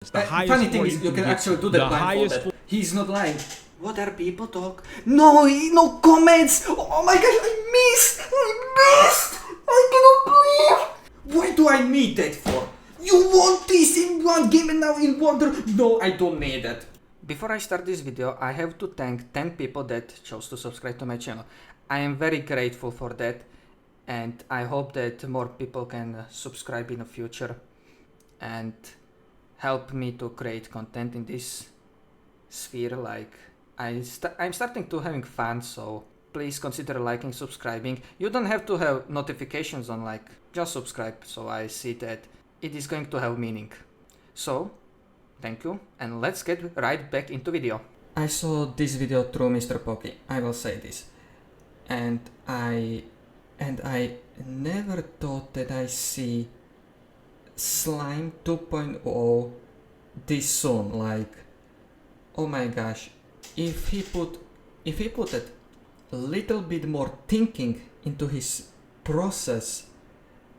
The Funny thing is, you can actually do that blindfolded. He's not lying. What are people talk? No, no comments! Oh my gosh, I missed! I cannot believe! Why do I need that for? You want this in one game and now in wonder? No, I don't need that. Before I start this video, I have to thank 10 people that chose to subscribe to my channel. I am very grateful for that, and I hope that more people can subscribe in the future and help me to create content in this sphere. Like I'm starting to having fun, so please consider liking, subscribing. You don't have to have notifications on, like just subscribe so I see that it is going to have meaning. So thank you, and let's get right back into video. I saw this video through Mr. Pocky, I will say this, and I never thought that I see Slime 2.0 this soon. Like, oh my gosh, if he put a little bit more thinking into his process,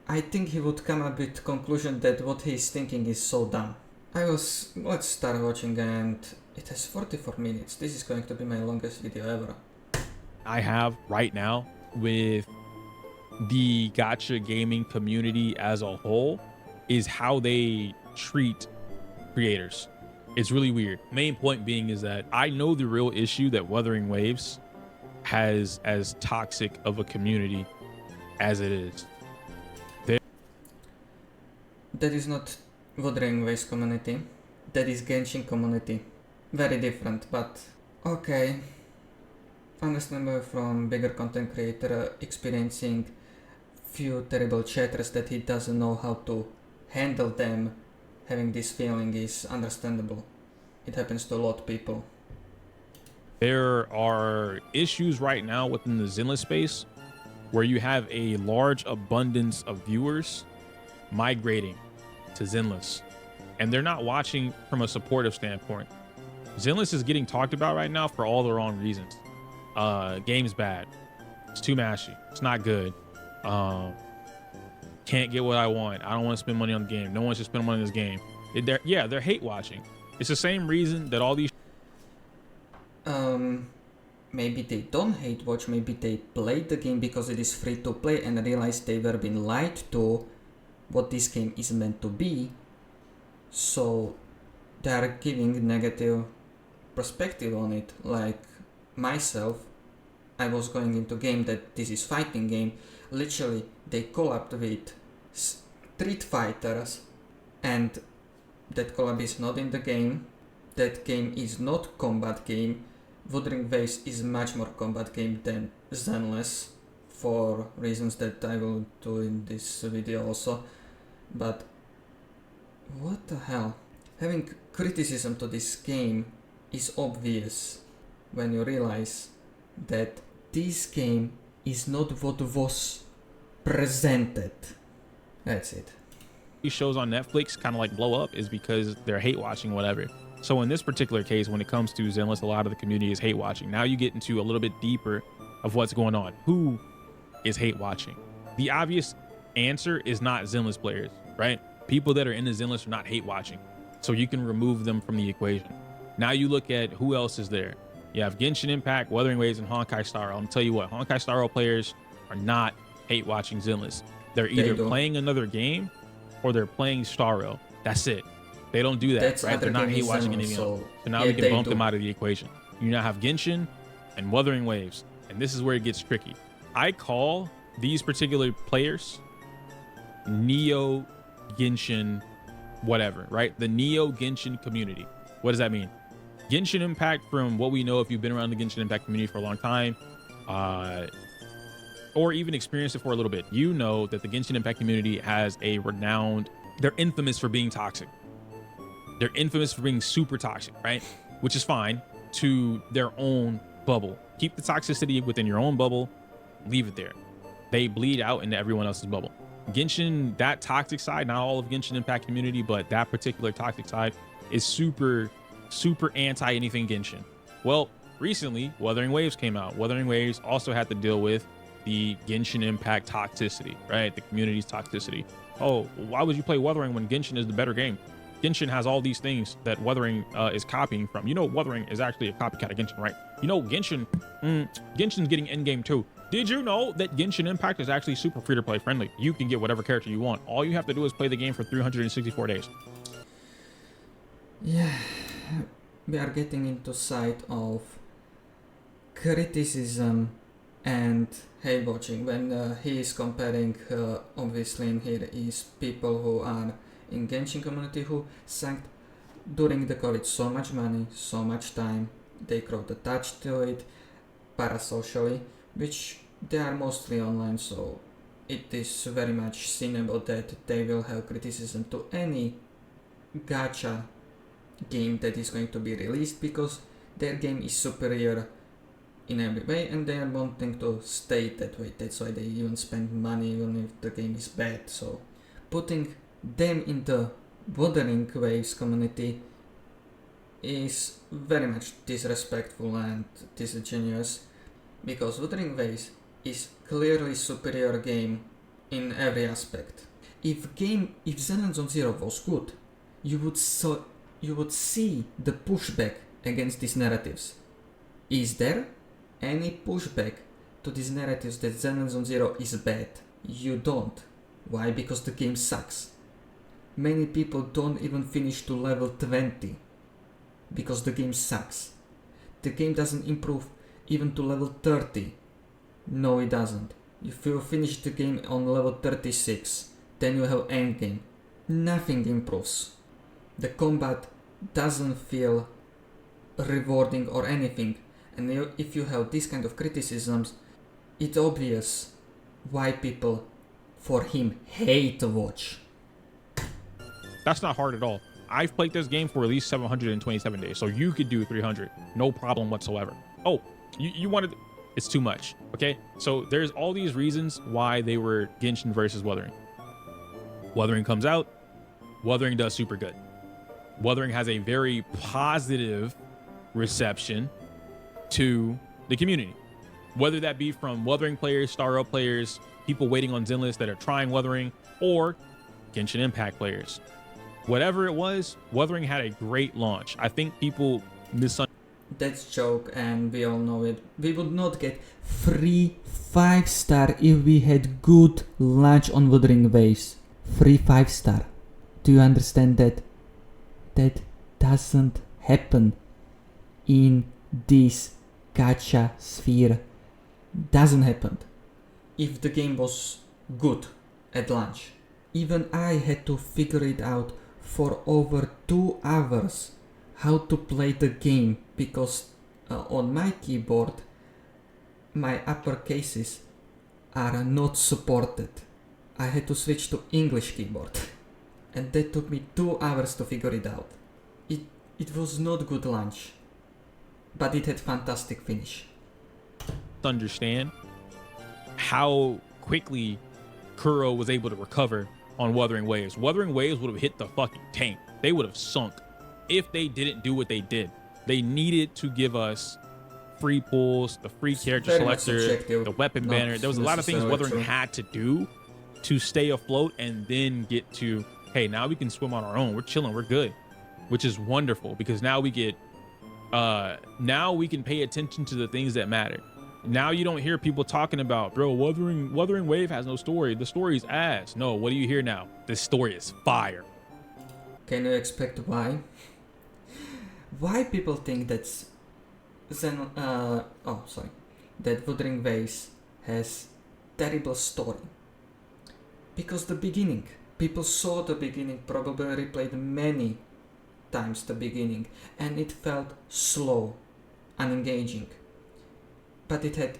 I think he would come up with conclusion that what he's thinking is so dumb. Let's start watching, and it has 44 minutes. This is going to be my longest video ever. I have right now with the gacha gaming community as a whole is how they treat creators. It's really weird. Main point being is that I know the real issue that Wuthering Waves has as toxic of a community as it is. That is not Wuthering Waves community. That is Genshin community. Very different, but okay. Understandable from bigger content creator experiencing few terrible chatters that he doesn't know how to handle them. Having this feeling is understandable. It happens to a lot of people. There are issues right now within the Zenless space where you have a large abundance of viewers migrating to Zenless, and they're not watching from a supportive standpoint. Zenless is getting talked about right now for all the wrong reasons. Game's bad. It's too mashy. It's not good. Can't get what I want. I don't want to spend money on the game. No one should spend money on this game. They're hate watching. It's the same reason that all these maybe they don't hate watch, maybe they played the game because it is free to play and realized they were being lied to what this game is meant to be, so they are giving negative perspective on it. Like myself, I was going into game that this is fighting game. Literally they collabed with Street Fighters, and that collab is not in the game. That game is not combat game. Wuthering Waves is much more combat game than Zenless, for reasons that I will do in this video also. But what the hell? Having criticism to this game is obvious when you realize that this game is not what was presented. That's it. These shows on Netflix kind of like blow up is because they're hate watching whatever. So in this particular case, when it comes to Zenless, a lot of the community is hate watching. Now you get into a little bit deeper of what's going on. Who is hate watching? The obvious answer is not Zenless players, right? People that are in the Zenless are not hate watching, so you can remove them from the equation. Now you look at who else is there. You have Genshin Impact, Wuthering Waves, and Honkai Star Rail. I'm gonna tell you what, Honkai Star Rail players are not hate watching Zenless. They're either playing another game or they're playing Star Rail. That's it. They don't do that, right? They're not hate watching anything else. So now we can bump them out of the equation. You now have Genshin and Wuthering Waves, and this is where it gets tricky. I call these particular players Neo Genshin whatever, right? The Neo Genshin community. What does that mean? Genshin Impact, from what we know, if you've been around the Genshin Impact community for a long time, or even experienced it for a little bit, you know that the Genshin Impact community has a renowned, they're infamous for being toxic. They're infamous for being super toxic, right? Which is fine to their own bubble. Keep the toxicity within your own bubble, leave it there. They bleed out into everyone else's bubble. Genshin, that toxic side, not all of Genshin Impact community, but that particular toxic side is super anti anything Genshin. Well, recently Wuthering Waves came out. Wuthering Waves also had to deal with the Genshin Impact toxicity, right? The community's toxicity. Oh, why would you play Wuthering when Genshin is the better game? Genshin has all these things that Wuthering is copying from. You know, Wuthering is actually a copycat of Genshin, right? You know, Genshin's getting endgame too. Did you know that Genshin Impact is actually super free-to-play friendly? You can get whatever character you want. All you have to do is play the game for 364 days. Yeah, we are getting into side of criticism and hate watching when he is comparing, obviously in here is people who are in Genshin community who sank during the COVID so much money, so much time, they crowd attached to it parasocially, which they are mostly online, so it is very much seeable that they will have criticism to any gacha game that is going to be released because their game is superior in every way and they are wanting to stay that way. That's why they even spend money even if the game is bad. So putting them in the Wuthering Waves community is very much disrespectful and disingenuous because Wuthering Waves is clearly superior game in every aspect. If Zenless Zone Zero was good, you would see the pushback against these narratives. Is there any pushback to these narratives that Zenless Zone Zero is bad? You don't. Why? Because the game sucks. Many people don't even finish to level 20 because the game sucks. The game doesn't improve even to level 30. No, it doesn't. If you finish the game on level 36, then you have endgame. Nothing improves. The combat doesn't feel rewarding or anything, and if you have this kind of criticisms, it's obvious why people for him hate watch. That's not hard at all. I've played this game for at least 727 days, so you could do 300, no problem whatsoever. Oh, you wanted, it's too much, okay? So there's all these reasons why they were Genshin versus Wuthering. Wuthering comes out, Wuthering does super good. Wuthering has a very positive reception to the community, whether that be from Wuthering players, Star Rail players, people waiting on Zenless that are trying Wuthering, or Genshin Impact players. Whatever it was, Wuthering had a great launch. I think people misunderstood. That's joke and we all know it. We would not get free 5-star if we had good launch on Wuthering Waves. Free 5-star. Do you understand that? That doesn't happen in this gacha sphere. Doesn't happen. If the game was good at launch. Even I had to figure it out for over 2 hours how to play the game because on my keyboard my upper cases are not supported. I had to switch to English keyboard and that took me 2 hours to figure it out. It was not good launch, but it had fantastic finish. Understand how quickly Kuro was able to recover on Wuthering Waves. Wuthering Waves would have hit the fucking tank. They would have sunk if they didn't do what they did. They needed to give us free pulls, the free character selector, the weapon banner. There was a lot of things Wuthering had to do to stay afloat and then get to, hey, now we can swim on our own. We're chilling, we're good, which is wonderful because now we get, now we can pay attention to the things that matter. Now you don't hear people talking about, bro, Wuthering Wave has no story. The story's ass. No, what do you hear now? This story is fire. Can you expect why? Why people think that that Wuthering Waves has terrible story? Because the beginning, people saw the beginning, probably replayed many times the beginning, and it felt slow, unengaging. But it had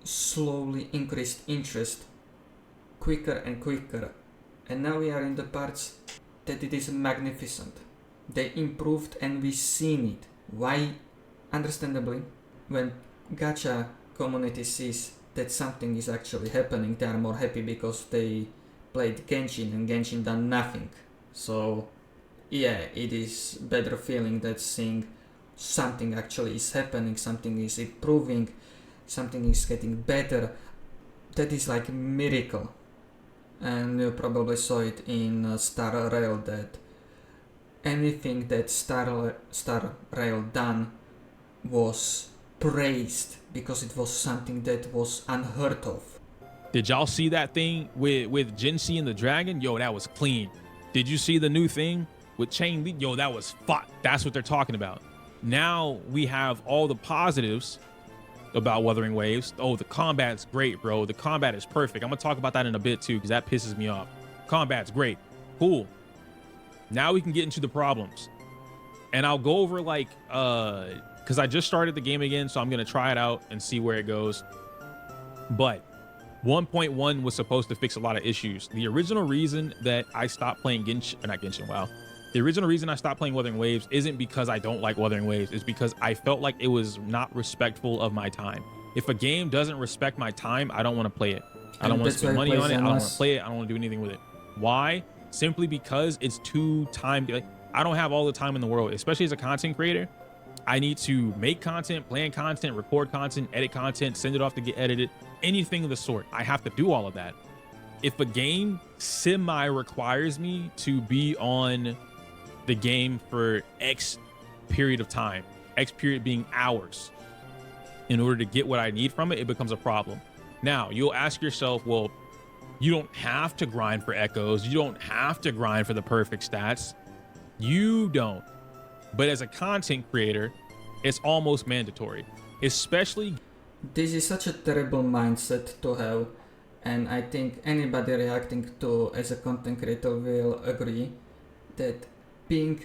slowly increased interest, quicker and quicker, and now we are in the parts that it is magnificent. They improved and we seen it. Why? Understandably, when gacha community sees that something is actually happening, they are more happy because they played Genshin and Genshin done nothing. So yeah, it is better feeling that seeing something actually is happening, something is improving, something is getting better. That is like a miracle. And you probably saw it in Star Rail that anything that Star Rail done was praised because it was something that was unheard of. Did y'all see that thing with Jinxie and the dragon? Yo, that was clean. Did you see the new thing with Chain Li? Yo, that was fuck. That's what they're talking about. Now we have all the positives about Wuthering Waves. Oh, the combat's great, bro. The combat is perfect. I'm gonna talk about that in a bit too, because that pisses me off. Combat's great. Cool. Now we can get into the problems. And I'll go over like, because I just started the game again, so I'm gonna try it out and see where it goes. But 1.1 was supposed to fix a lot of issues. The original reason that I stopped playing WoW. The original reason I stopped playing Wuthering Waves isn't because I don't like Wuthering Waves. It's because I felt like it was not respectful of my time. If a game doesn't respect my time, I don't want to play it. I don't want to spend money on it. I don't want to play it. I don't want to do anything with it. Why? Simply because it's too time. Like, I don't have all the time in the world, especially as a content creator. I need to make content, plan content, record content, edit content, send it off to get edited, anything of the sort. I have to do all of that. If a game semi requires me to be on the game for X period of time, X period being hours, in order to get what I need from it, it becomes a problem. Now, you'll ask yourself, well, you don't have to grind for echoes. You don't have to grind for the perfect stats. You don't. But as a content creator, it's almost mandatory, especially. This is such a terrible mindset to have, and I think anybody reacting to as a content creator will agree that being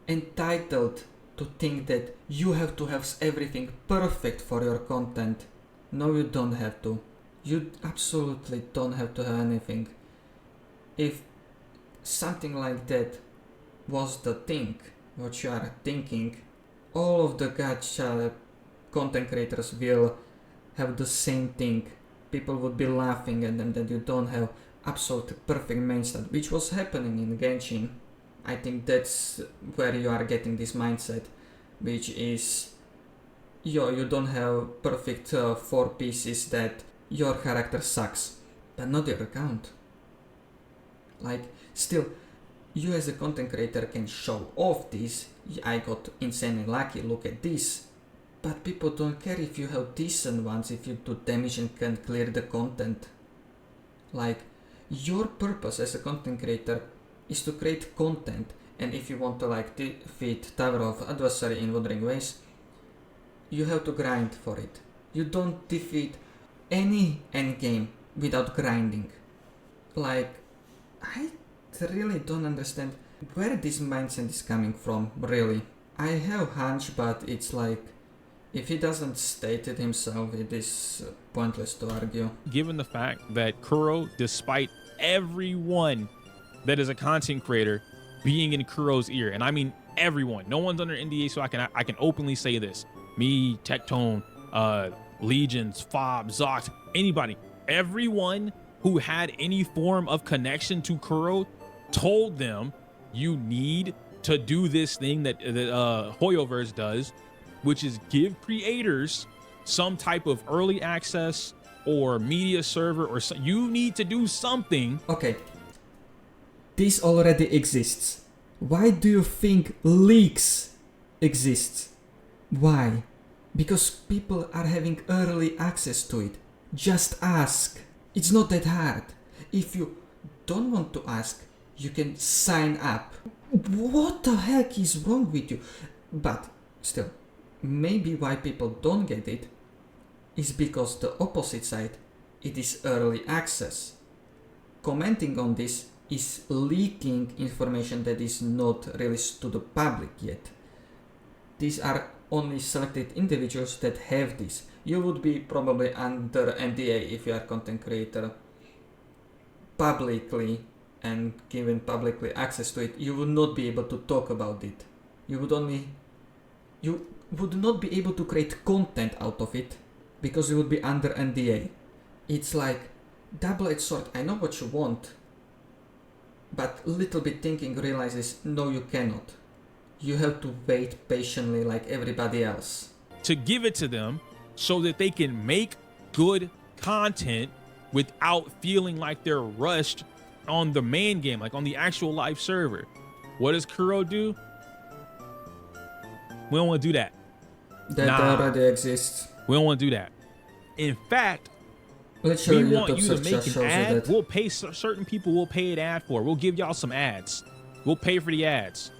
entitled to think that you have to have everything perfect for your content. No, you don't have to. You absolutely don't have to have anything. If something like that was the thing, what you are thinking, all of the gacha content creators will have the same thing. People would be laughing at them that you don't have absolutely perfect main stat, which was happening in Genshin. I think that's where you are getting this mindset, which is you don't have perfect 4 pieces that your character sucks, but not your account. Like, still, you as a content creator can show off this. I got insanely lucky, look at this. But people don't care if you have decent ones, if you do damage and can clear the content. Like, your purpose as a content creator is to create content, and if you want to like defeat Tower of Adversary in Wuthering Waves, you have to grind for it. You don't defeat any endgame without grinding. Like, I really don't understand where this mindset is coming from, really. I have hunch, but it's like, if he doesn't state it himself, it is pointless to argue. Given the fact that Kuro, despite everyone that is a content creator being in Kuro's ear, and I mean everyone, no one's under NDA, so I can openly say this. Me, Tectone, Legions, Fob, Zox, anybody, everyone who had any form of connection to Kuro told them, you need to do this thing that Hoyoverse does, which is give creators some type of early access or media server, or you need to do something. Okay, this already exists. Why do you think leaks exist? Why? Because people are having early access to it. Just ask. It's not that hard. If you don't want to ask, you can sign up. What the heck is wrong with you? But still, maybe why people don't get it is because the opposite side, it is early access. Commenting on this is leaking information that is not released to the public yet. These are only selected individuals that have this. You would be probably under NDA if you are content creator publicly and given publicly access to it. You would not be able to talk about it. You would not be able to create content out of it because you would be under NDA. It's like double-edged sword. I know what you want, but little bit thinking realizes no, you cannot. You have to wait patiently like everybody else. To give it to them so that they can make good content without feeling like they're rushed on the main game, like on the actual live server. What does Kuro do? We don't want to do that. That already exists. We don't want to do that. In fact, literally, we want YouTube you to make an ad. that. We'll pay certain people. We'll pay an ad for. We'll give y'all some ads. We'll pay for the ads.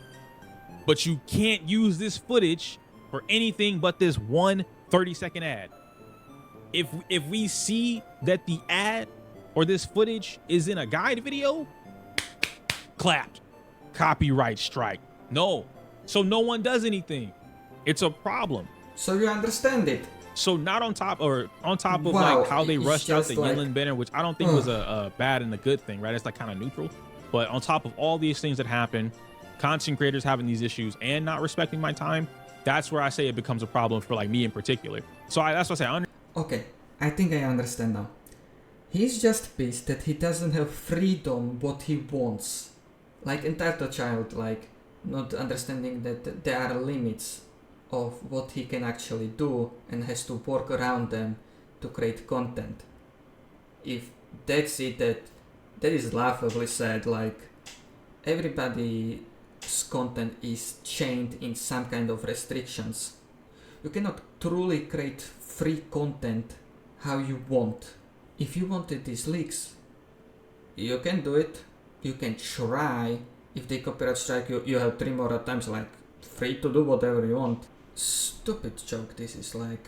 But you can't use this footage for anything but this one 30-second ad. If we see that the ad or this footage is in a guide video, clapped. Copyright strike. No. So no one does anything. It's a problem. So you understand it. So not on top of Wow, like how they rushed out the like, Yinlin banner, which I don't think was a bad and a good thing, right? It's like kind of neutral. But on top of all these things that happen, content creators having these issues and not respecting my time, that's where I say it becomes a problem for like me in particular. So that's what I say. Okay, I think I understand now. He's just pissed that he doesn't have freedom what he wants. Like entitled child, like not understanding that there are limits of what he can actually do and has to work around them to create content. If that's it, that is laughably sad. Like everybody's content is chained in some kind of restrictions. You cannot truly create free content how you want. If you wanted these leaks, you can do it. You can try. If they copyright strike you, you have 3 more attempts, like free to do whatever you want. Stupid joke. This is like.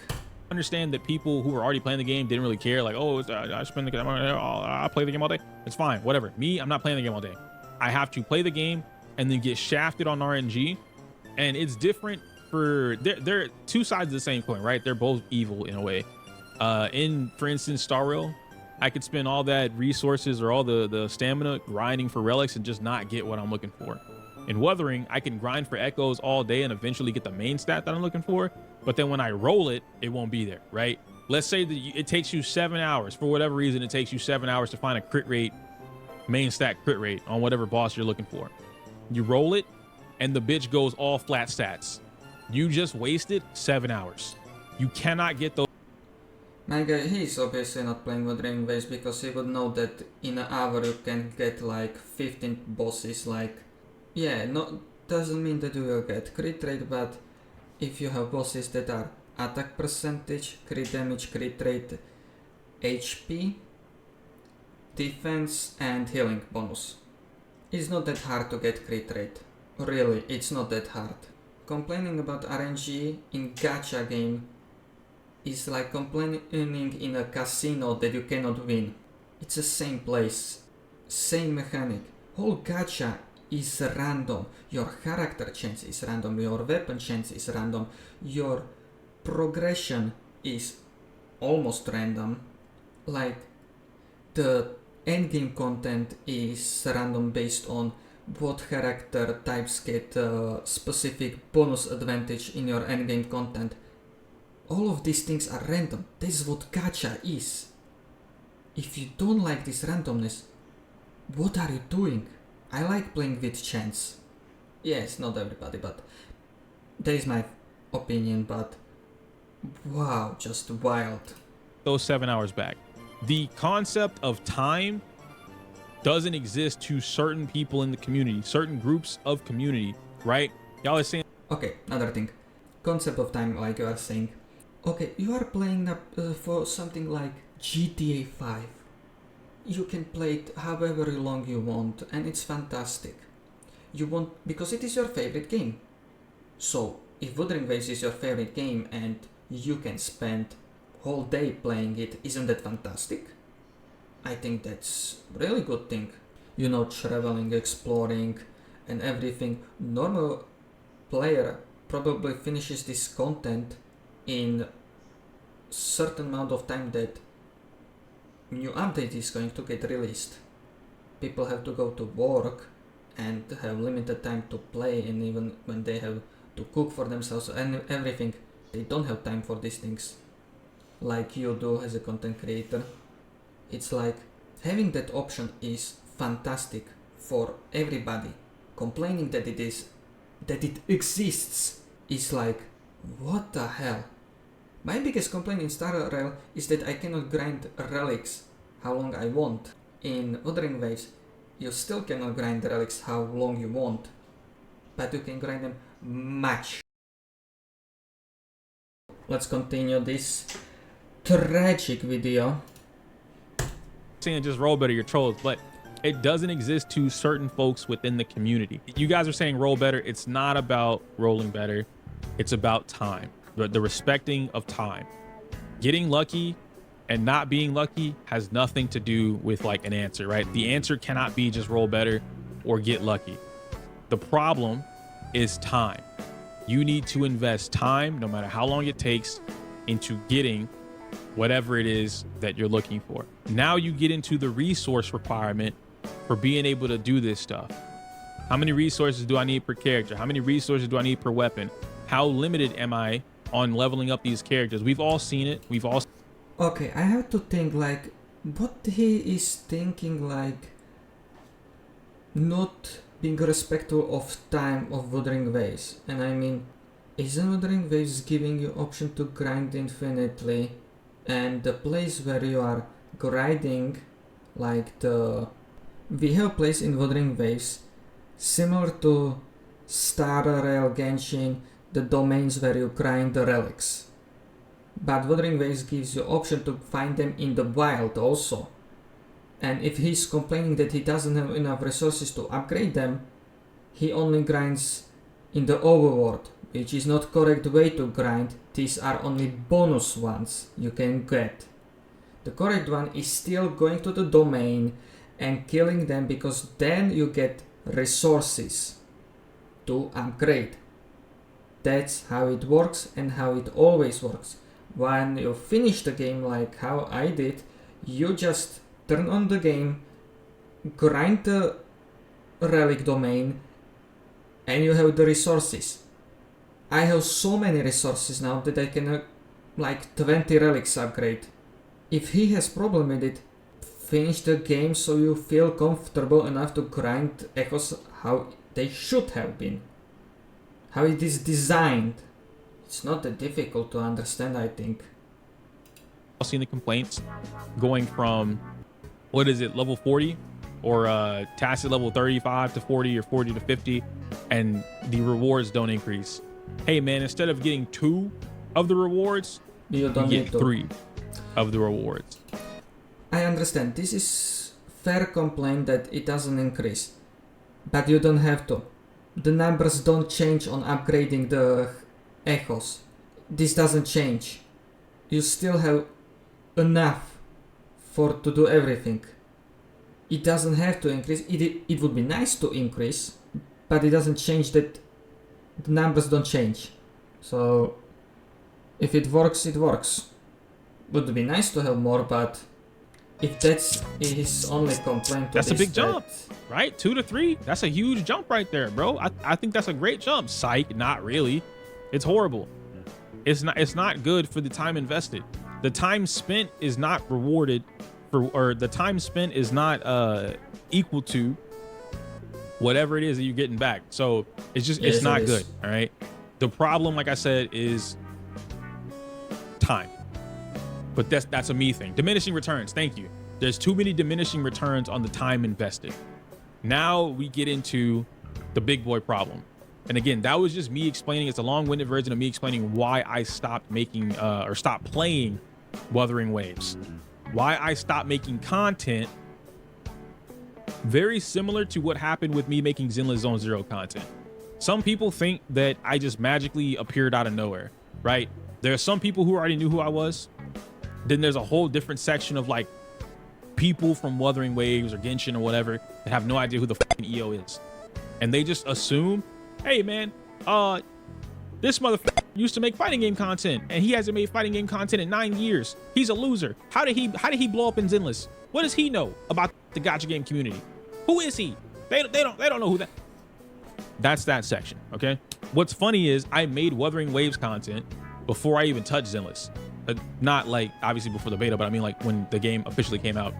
Understand that people who were already playing the game didn't really care. Like, oh, I spend the game. I play the game all day. It's fine. Whatever. Me, I'm not playing the game all day. I have to play the game and then get shafted on RNG, and it's different for. They're two sides of the same coin, right? They're both evil in a way. For instance, Star Rail, I could spend all that resources or all the stamina grinding for relics and just not get what I'm looking for. In Wuthering, I can grind for echoes all day and eventually get the main stat that I'm looking for, but then when I roll it, it won't be there, right? Let's say that it takes you 7 hours. For whatever reason, it takes you 7 hours to find a crit rate, main stat crit rate on whatever boss you're looking for. You roll it, and the bitch goes all flat stats. You just wasted 7 hours. You cannot get those. My guy, he's obviously not playing with Dream Waves because he would know that in an hour you can get like 15 bosses. Like, yeah, no, doesn't mean that you will get crit rate, but if you have bosses that are attack percentage, crit damage, crit rate, HP, defense, and healing bonus, it's not that hard to get crit rate. Really, it's not that hard. Complaining about RNG in gacha game is like complaining in a casino that you cannot win. It's the same place, same mechanic. Whole gacha is random. Your character chance is random, your weapon chance is random, your progression is almost random. Like the endgame content is random based on what character types get specific bonus advantage in your endgame content. All of these things are random. This is what gacha is. If you don't like this randomness, what are you doing? I like playing with chance. Yes, not everybody, but that is my opinion, but wow, just wild. Those 7 hours back. The concept of time doesn't exist to certain people in the community, certain groups of community, right? Y'all are saying. Okay, another thing. Concept of time, like you are saying. Okay, you are playing for something like GTA 5. You can play it however long you want, and it's fantastic. You want, because it is your favorite game. So, if Wuthering Waves is your favorite game and you can spend whole day playing it, isn't that fantastic? I think that's really good thing. You know, traveling, exploring, and everything. Normal player probably finishes this content in certain amount of time that new update is going to get released. People have to go to work and have limited time to play, and even when they have to cook for themselves and everything, they don't have time for these things like you do as a content creator. It's like having that option is fantastic for everybody. Complaining that it exists is like, what the hell? My biggest complaint in Star Rail is that I cannot grind relics how long I want. In Wuthering Waves, you still cannot grind relics how long you want, but you can grind them much let's continue this tragic video. Saying just roll better, you're trolls, but it doesn't exist to certain folks within the community. You guys are saying roll better. It's not about rolling better. It's about time, the respecting of time. Getting lucky and not being lucky has nothing to do with like an answer, right? The answer cannot be just roll better or get lucky. The problem is time. You need to invest time, no matter how long it takes, into getting whatever it is that you're looking for. Now you get into the resource requirement for being able to do this stuff. How many resources do I need per character? How many resources do I need per weapon? How limited am I on leveling up these characters? We've all seen it. Okay, I have to think like what he is thinking, like not being respectful of time of Wuthering Waves. And I mean, isn't Wuthering Waves giving you option to grind infinitely? And the place where you are grinding, like we have place in Wuthering Waves similar to Star Rail Genshin, the domains where you grind the relics. But Wuthering Waves gives you option to find them in the wild also. And if he's complaining that he doesn't have enough resources to upgrade them, he only grinds in the overworld, which is not correct way to grind. These are only bonus ones you can get. The correct one is still going to the domain and killing them, because then you get resources to upgrade. That's how it works and how it always works. When you finish the game like how I did, you just turn on the game, grind the relic domain, and you have the resources. I have so many resources now that I can like 20 relics upgrade. If he has problem with it, finish the game so you feel comfortable enough to grind echoes how they should have been. How it is designed. It's not that difficult to understand, I think. I've seen the complaints going from, what is it, level 40 or tacit level 35 to 40 or 40 to 50, and the rewards don't increase. Hey man, instead of getting 2 of the rewards, you get 3 of the rewards. I understand. This is fair complaint that it doesn't increase, but you don't have to. The numbers don't change on upgrading the echoes. This doesn't change. You still have enough to do everything. It doesn't have to increase. It would be nice to increase, but it doesn't change that the numbers don't change. So if it works, it works. Would be nice to have more, but if that's his only complaint, that's a big jump, right? 2 to 3. That's a huge jump right there, bro. I think that's a great jump. Psych, not really. It's horrible. It's not good for the time invested. The time spent is not rewarded for, or the time spent is not equal to whatever it is that you're getting back. So it's just, it's not good. All right. The problem, like I said, is time. But that's a me thing. Diminishing returns. Thank you. There's too many diminishing returns on the time invested. Now we get into the big boy problem. And again, that was just me explaining. It's a long-winded version of me explaining why I stopped making or stopped playing Wuthering Waves. Why I stopped making content. Very similar to what happened with me making Zenless Zone Zero content. Some people think that I just magically appeared out of nowhere, right? There are some people who already knew who I was. Then there's a whole different section of like people from Wuthering Waves or Genshin or whatever that have no idea who the fucking EO is. And they just assume, hey man, this motherfucker used to make fighting game content and he hasn't made fighting game content in 9 years. He's a loser. How did he blow up in Zenless? What does he know about the gacha game community? Who is he? They don't know who that. That's that section, okay? What's funny is I made Wuthering Waves content before I even touched Zenless. Not like obviously before the beta, but I mean like when the game officially came out,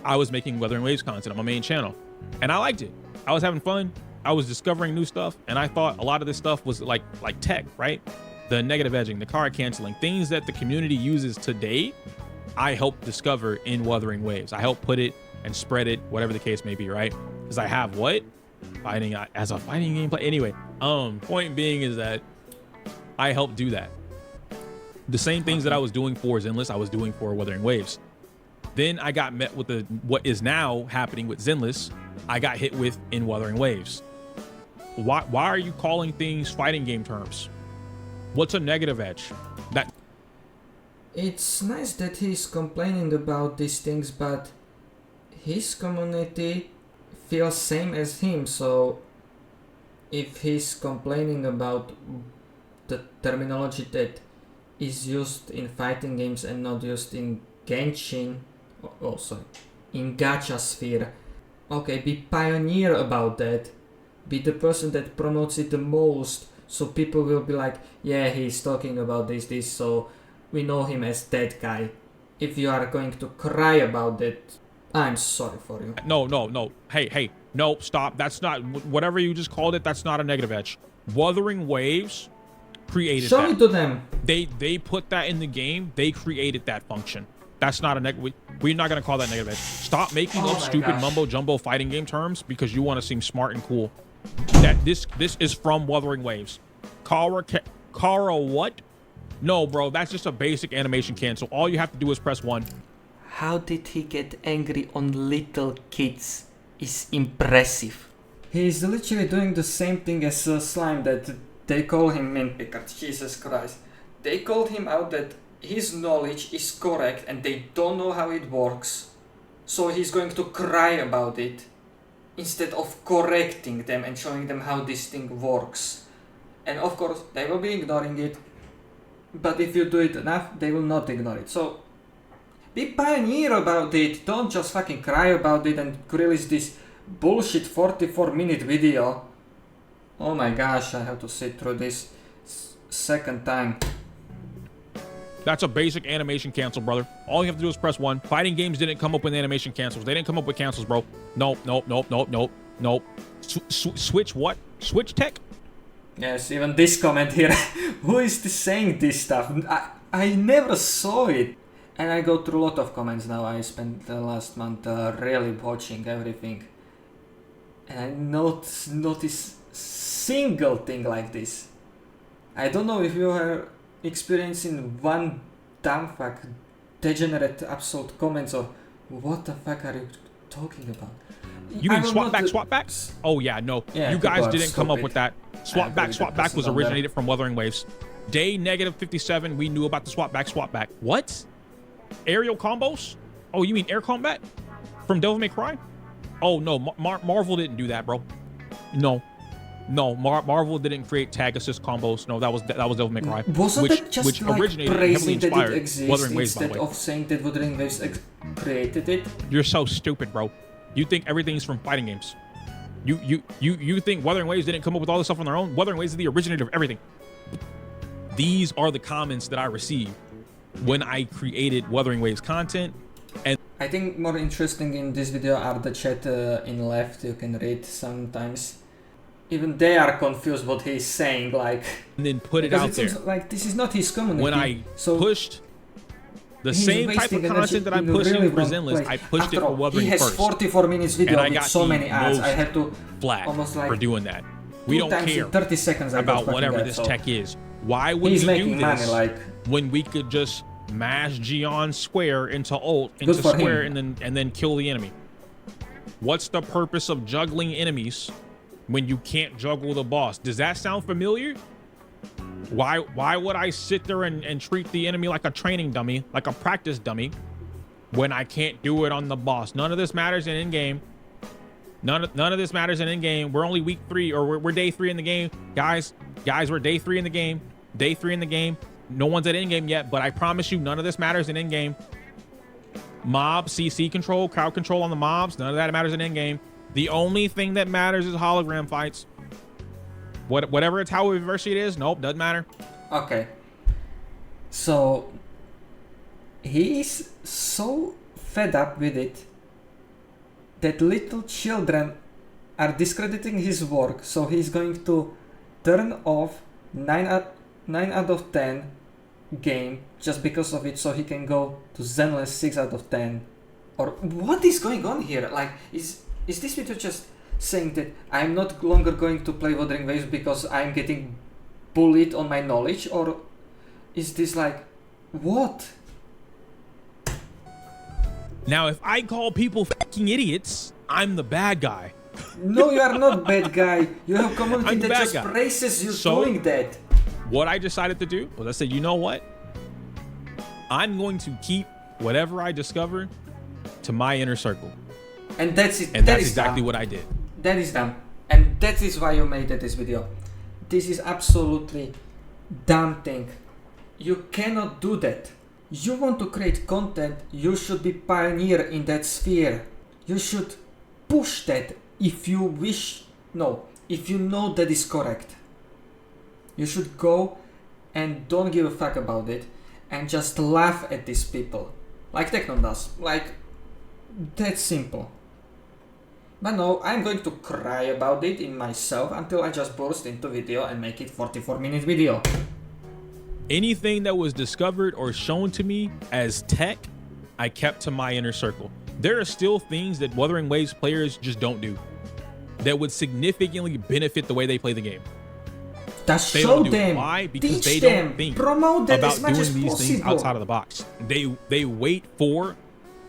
I was making Wuthering Waves content on my main channel and I liked it. I was having fun. I was discovering new stuff, and I thought a lot of this stuff was like tech, right? The negative edging, the card canceling, things that the community uses today, I helped discover in Wuthering Waves. I helped put it and spread it, whatever the case may be, right? Because I have what? Fighting as a fighting gameplay. Anyway, point being is that I helped do that. The same things that I was doing for Zenless, I was doing for Wuthering Waves. Then I got met with what is now happening with Zenless. I got hit with in Wuthering Waves. Why are you calling things fighting game terms? What's a negative edge? It's nice that he's complaining about these things, but his community feels same as him, so if he's complaining about the terminology that is used in fighting games and not used in Genshin, in gacha sphere, okay, be pioneer about that, be the person that promotes it the most, so people will be like, yeah, he's talking about this, so we know him as that guy. If you are going to cry about that, I'm sorry for you. No. Hey, no, stop. That's not, whatever you just called it, that's not a negative edge. Wuthering Waves created that. Show it to them. They put that in the game. They created that function. That's not a negative. We're not gonna call that negative edge. Stop making up stupid mumbo jumbo fighting game terms because you want to seem smart and cool. This is from Wuthering Waves. Kara what? No, bro, that's just a basic animation cancel. All you have to do is press 1. How did he get angry on little kids? Is impressive. He's literally doing the same thing as Slime that they call him Mint Picker. Jesus Christ. They called him out that his knowledge is correct and they don't know how it works. So he's going to cry about it instead of correcting them and showing them how this thing works. And of course, they will be ignoring it. But if you do it enough, they will not ignore it. So, be pioneer about it. Don't just fucking cry about it and release this bullshit 44-minute video. Oh my gosh, I have to sit through this second time. That's a basic animation cancel, brother. All you have to do is press 1. Fighting games didn't come up with animation cancels. They didn't come up with cancels, bro. Nope. Switch what? Switch tech? Yes, even this comment here. Who is this saying this stuff? I never saw it. And I go through a lot of comments now. I spent the last month really watching everything. And I notice single thing like this. I don't know if you are experiencing one dumb fuck, degenerate absolute comments or what the fuck are you talking about? You mean swap back? Oh yeah, no. Yeah, you guys didn't come up with that. Swap back was originated from Wuthering Waves. Day -57, we knew about the swap back. What? Aerial combos? Oh, you mean air combat? From Devil May Cry? Oh no, Marvel didn't do that, bro. No, Marvel didn't create tag assist combos. No, that was Devil May Cry. Wasn't that just which like originated praising heavily that it inspired exists Wuthering Waves, by instead the way. of saying that Wuthering Waves created it? You're so stupid, bro. You think everything's from fighting games. You think Wuthering Waves didn't come up with all this stuff on their own? Wuthering Waves is the originator of everything. These are the comments that I received when I created Wuthering Waves content. And I think more interesting in this video are the chat in left. You can read sometimes. Even they are confused what he's saying, like. And then put it out there. Like this is not his community. When I pushed the same type of content that I'm pushing for Zenless, I pushed it for Wuthering first. He has 44 minutes video with so many ads. I had to flag almost like for doing that. We don't care 30 seconds about whatever this tech is. Why would we do this money, when we could just mash Gion square into ult into square and then kill the enemy? What's the purpose of juggling enemies when you can't juggle the boss? Does that sound familiar? Why would I sit there and treat the enemy like a training dummy, like a practice dummy, when I can't do it on the boss? None of this matters in in-game. None of this matters in in-game. We're only week 3, or we're day 3 in the game. Guys, we're day 3 in the game. Day 3 in the game. No one's at in-game yet, but I promise you none of this matters in in-game. Mob, CC control, crowd control on the mobs, none of that matters in in-game. The only thing that matters is hologram fights. Whatever its how adversity it is, nope, doesn't matter. Okay. So he's so fed up with it that little children are discrediting his work, so he's going to turn off 9 out of 10 game just because of it, so he can go to Zenless 6 out of 10. Or what is going on here? Like, is this video just saying that I'm not longer going to play Wuthering Waves because I'm getting bullied on my knowledge? Or is this like What? Now, if I call people fucking idiots, I'm the bad guy. No, you are not bad guy. You have community I'm the that bad just guy. praises you So- doing that. What I decided to do was I said, you know what? I'm going to keep whatever I discover to my inner circle. And that's it. And That that's is exactly dumb. what I did. That is dumb. And that is why you made this video. This is absolutely dumb thing. You cannot do that. You want to create content, you should be pioneer in that sphere. You should push that if you wish, no, if you know that is correct. You should go and don't give a fuck about it and just laugh at these people. Like Technon does. Like, that's simple. But no, I'm going to cry about it in myself until I just burst into video and make it 44-minute video. Anything that was discovered or shown to me as tech, I kept to my inner circle. There are still things that Wuthering Waves players just don't do that would significantly benefit the way they play the game. Just They show don't do it. them, Why? Because teach they them, don't think promote them about as much doing as these possible. things outside of the box. They wait for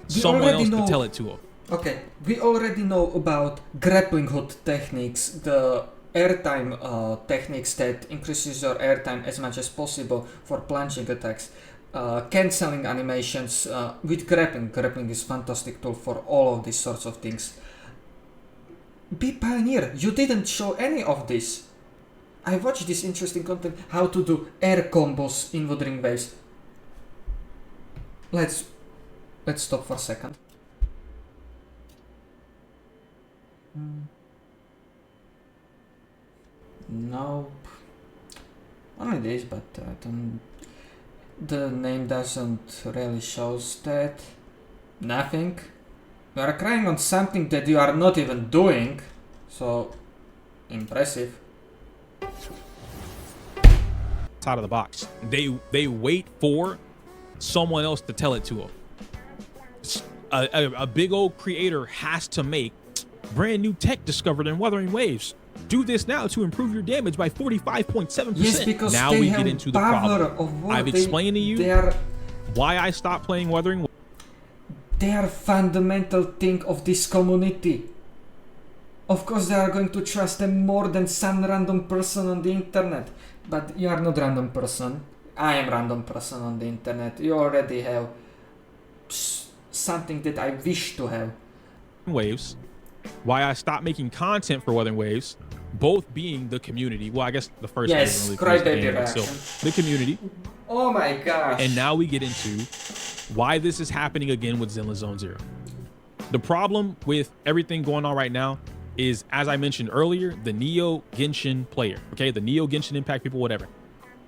We someone already else know- to tell it to them. Okay, we already know about grappling hook techniques, the airtime techniques that increases your airtime as much as possible for plunging attacks, cancelling animations with grappling. Grappling is fantastic tool for all of these sorts of things. Be pioneer. You didn't show any of this. I watched this interesting content how to do air combos in Wuthering Waves. Let's stop for a second. Nope. Only this, but I don't. The name doesn't really shows that. Nothing. You are crying on something that you are not even doing. So impressive. Out of the box. They wait for someone else to tell it to them. A big old creator has to make brand new tech discovered in Wuthering Waves. Do this now to improve your damage by 45.7%. Yes, because now they we have get into the power problem. of what I've explained to you they are. why I stopped playing Wuthering Waves. They are fundamental thing of this community. Of course they are going to trust them more than some random person on the internet. But you are not random person. I am random person on the internet. You already have something that I wish to have. Waves, why I stopped making content for Wuthering Waves, both being the community. Well, I guess the first Yes, one really crybaby the game, but reaction. still, the community. Oh my gosh. And now we get into why this is happening again with Zenless Zone Zero. The problem with everything going on right now is, as I mentioned earlier, the Neo Genshin player, okay? The Neo Genshin Impact people, whatever.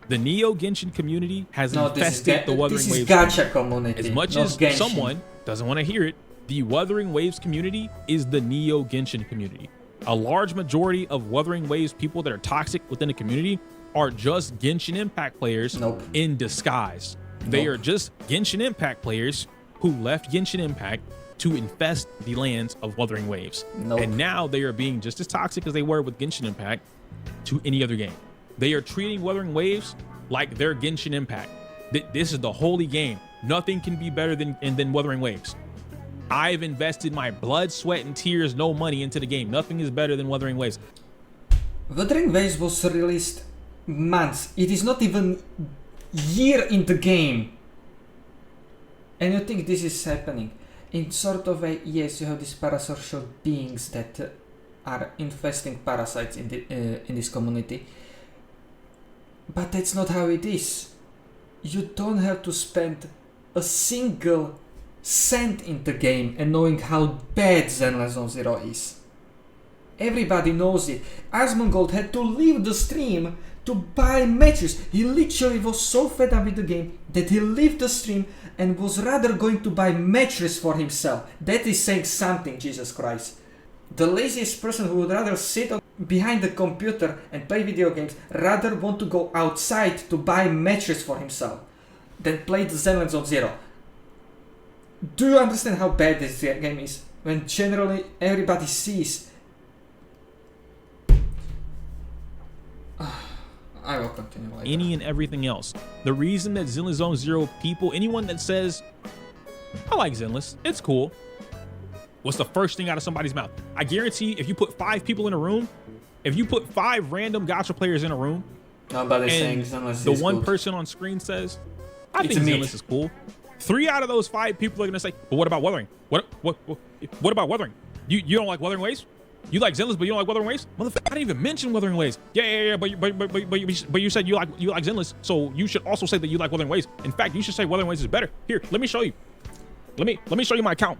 The Neo Genshin community has infested the Wuthering Waves. This is gacha community. As much not as Genshin. someone doesn't want to hear it, the Wuthering Waves community is the Neo Genshin community. A large majority of Wuthering Waves people that are toxic within the community are just Genshin Impact players Nope. in disguise. They Nope. are just Genshin Impact players who left Genshin Impact to infest the lands of Wuthering Waves. Nope. And now they are being just as toxic as they were with Genshin Impact to any other game. They are treating Wuthering Waves like their Genshin Impact. This is the holy game. Nothing can be better than Wuthering Waves. I've invested my blood, sweat, and tears, no money into the game. Nothing is better than Wuthering Waves. Wuthering Waves was released months. It is not even year in the game. And you think this is happening. In sort of a, yes, you have these parasocial beings that are infesting parasites in this community. But that's not how it is. You don't have to spend a single cent in the game and knowing how bad Zenless Zone Zero is. Everybody knows it. Asmongold had to leave the stream to buy matches. He literally was so fed up with the game that he left the stream and was rather going to buy matches for himself. That is saying something, Jesus Christ. The laziest person who would rather sit behind the computer and play video games rather want to go outside to buy matches for himself than play the Zenless Zone Zero. Do you understand how bad this game is? When generally everybody sees... I will continue later. Any and everything else. The reason that Zenless Zone Zero people, anyone that says, I like Zenless, it's cool, what's the first thing out of somebody's mouth? I guarantee if you put 5 people in a room, if you put 5 random gacha players in a room, nobody's saying and Zenless the is one good. person on screen says, I It's think a Zenless myth. is cool, 3 out of those 5 people are gonna say, but what about Wuthering? What about Wuthering? You don't like Wuthering Waves? You like Zenless, but you don't like Wuthering Waves? Motherfucker, I didn't even mention Wuthering Waves. Yeah. But you said you like Zenless, so you should also say that you like Wuthering Waves. In fact, you should say Wuthering Waves is better. Here, let me show you. Let me show you my account.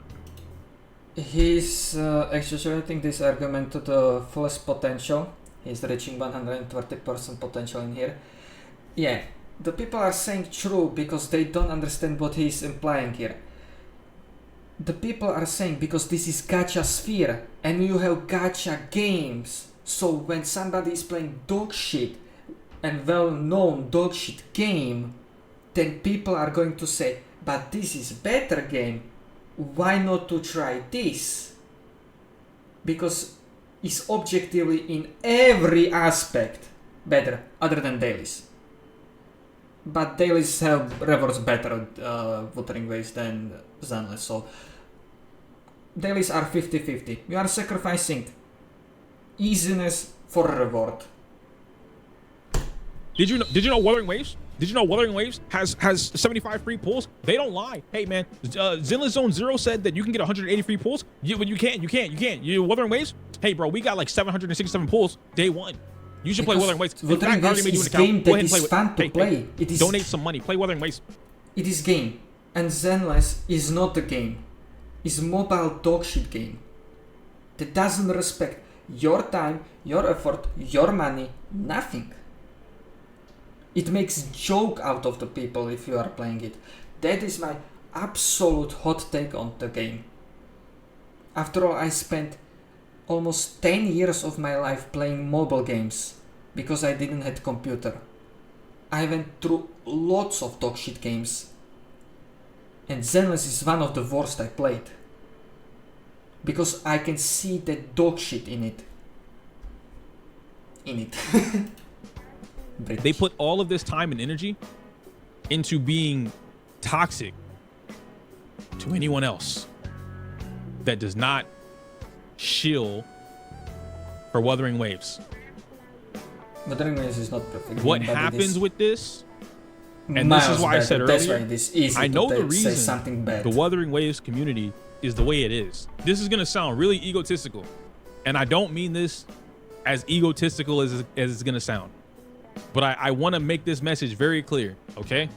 He's exaggerating this argument to the fullest potential. He's reaching 120% potential in here. Yeah, the people are saying true because they don't understand what he's implying here. The people are saying because this is gacha sphere and you have gacha games. So when somebody is playing dog shit and well-known dog shit game, then people are going to say, but this is better game. Why not to try this? Because it's objectively in every aspect better, other than dailies. But dailies have rewards better Wuthering Waves than Zenless, so dailies are 50-50. You are sacrificing easiness for reward. Did you know Wuthering Waves? Did you know Wuthering Waves has 75 free pulls? They don't lie. Hey man, Zenless Zone Zero said that you can get 180 free pulls. But you can't. You Wuthering Waves? Hey bro, we got like 767 pulls day 1. You should play Wuthering Waves. In fact, I already made you an account. Go ahead and play with fun to play. Hey, it is donate some money. Play Wuthering Waves. It is game, and Zenless is not a game. It's mobile dogshit game that doesn't respect your time, your effort, your money, nothing. It makes joke out of the people if you are playing it. That is my absolute hot take on the game. After all, I spent almost 10 years of my life playing mobile games because I didn't have computer. I went through lots of dogshit games, and Zenless is one of the worst I played because I can see the dogshit in it. They put all of this time and energy into being toxic to anyone else that does not shill for Wuthering Waves. Wuthering Waves is not perfect. What happens with this, and this is why I said That's earlier, why it is easy I know to the say reason something bad. the Wuthering Waves community is the way it is. This is gonna sound really egotistical, and I don't mean this as egotistical as it's gonna sound, but I want to make this message very clear, okay?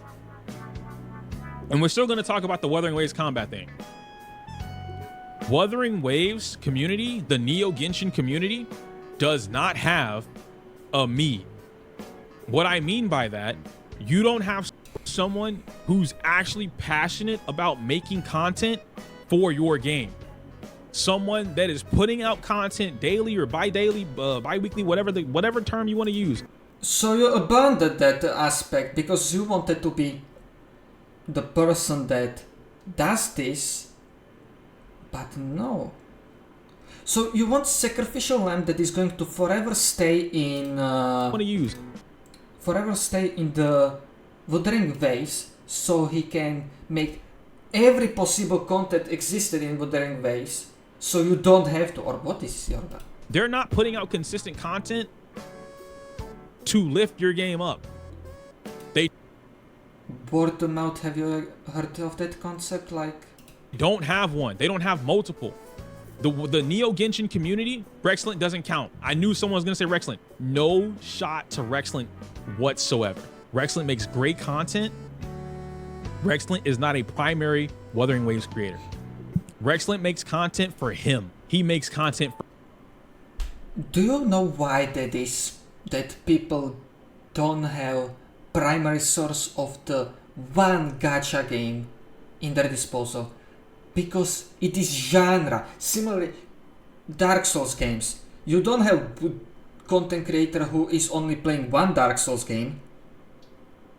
And we're still gonna talk about the Wuthering Waves combat thing. Wuthering Waves community, the Neo Genshin community, does not have a me. What I mean by that, you don't have someone who's actually passionate about making content for your game. Someone that is putting out content daily or bi-daily, bi-weekly, whatever term you want to use. So you abandoned that aspect because you wanted to be the person that does this, but no. So you want sacrificial lamb that is going to forever stay in forever stay in the Wuthering Waves, so he can make every possible content existed in Wuthering Waves, so you don't have to. Or what is your? They're not putting out consistent content to lift your game up. They Word of mouth. Have you heard of that concept? Like, don't have one. They don't have multiple. The Neo Genshin community, Rexlent doesn't count. I knew someone was gonna say Rexlent. No shot to Rexlent whatsoever. Rexlent makes great content. Rexlent is not a primary Wuthering Waves creator. Rexlent makes content for him. He makes content for... do you know why that is? That people don't have primary source of the one gacha game in their disposal, because it is genre. Similarly, Dark Souls games, you don't have content creator who is only playing one Dark Souls game.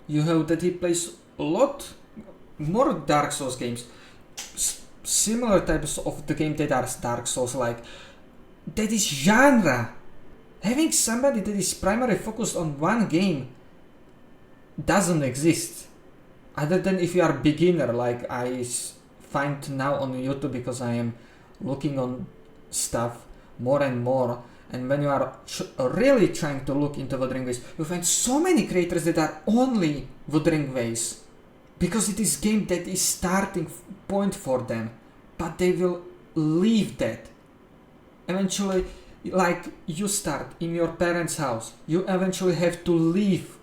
You have that he plays a lot more Dark Souls games, similar types of the game that are Dark Souls, like that is genre. Having somebody that is primarily focused on one game doesn't exist. Other than if you are beginner, like I find now on YouTube, because I am looking on stuff more and more. And when you are really trying to look into Wuthering Waves, you find so many creators that are only Wuthering Waves, because it is game that is starting point for them, but they will leave that. Eventually, like you start in your parents' house, you eventually have to leave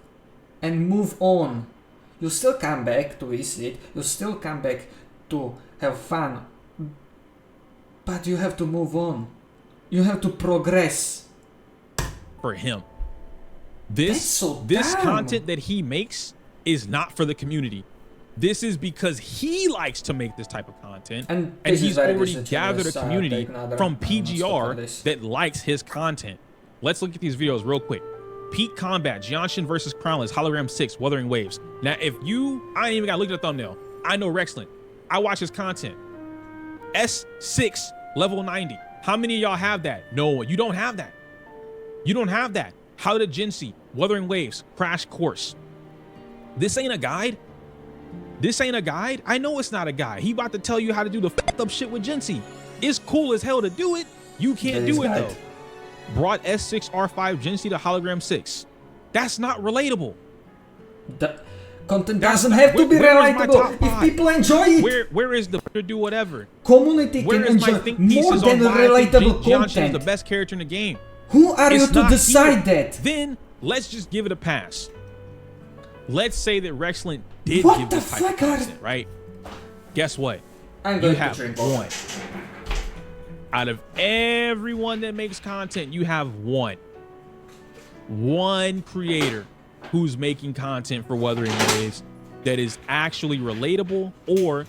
and move on. You still come back to visit, you still come back to have fun, but you have to move on. You have to progress. For him, this content that he makes is not for the community. This is because he likes to make this type of content, and he's already gathered a community from PGR that likes his content. Let's look at these videos real quick. Peak Combat, Jianshin versus Crownless, Hologram 6, Wuthering Waves. Now, if I ain't even got to look at the thumbnail. I know Rexlin. I watch his content. S6, level 90. How many of y'all have that? No, you don't have that. You don't have that. How to Jinsei, Wuthering Waves, Crash Course. This ain't a guide. This ain't a guide. I know it's not a guide. He about to tell you how to do the fucked up shit with Jinsei. It's cool as hell to do it. You can't do it though. Brought S6 R5 Jinsei to Hologram 6. That's not relatable. The content doesn't have to be relatable. If people enjoy it. Where is the to do whatever? Community can enjoy more than relatable content. Is the best character in the game. Who are you to decide that? Then let's just give it a pass. Let's say that Rexlin did give this type of content, right? Guess what? You have one. Out of everyone that makes content, you have one creator who's making content for Wuthering Waves that is actually relatable or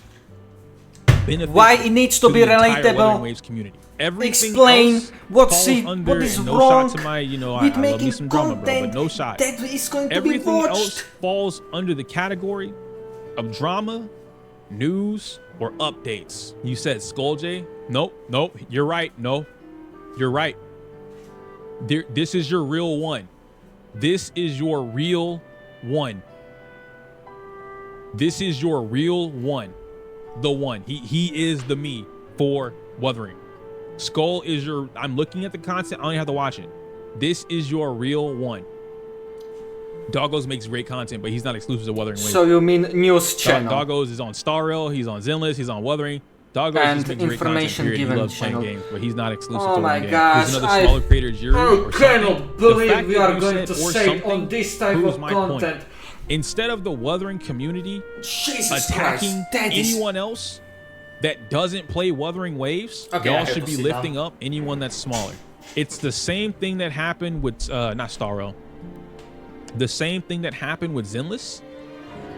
beneficial. Why it needs to be relatable? Wuthering Waves community. Everything explain what is no wrong shot to my, with I making love me some drama, bro, but no shot. That is going to Everything be watched. else falls under the category of drama, news, or updates. You said Skull J? Nope. You're right. No, you're right. This is your real one. This is your real one. This is your real one. The one. He is the me for Wuthering. Skull is your, I'm looking at the content, I don't even have to watch it. This is your real one. Doggos makes great content, but he's not exclusive to Wuthering Waves. So you mean news channel? Doggos is on Starrail, he's on Zenless, he's on Wuthering. Doggos just makes great content, period. He loves playing games, but he's not exclusive to one game. There's another smaller creator, Jiri, or something. I cannot believe we are going to say on this type of content. Instead of the Wuthering community attacking anyone else that doesn't play Wuthering Waves, y'all should be lifting up anyone that's smaller. It's the same thing that happened with not Starro. The same thing that happened with Zenless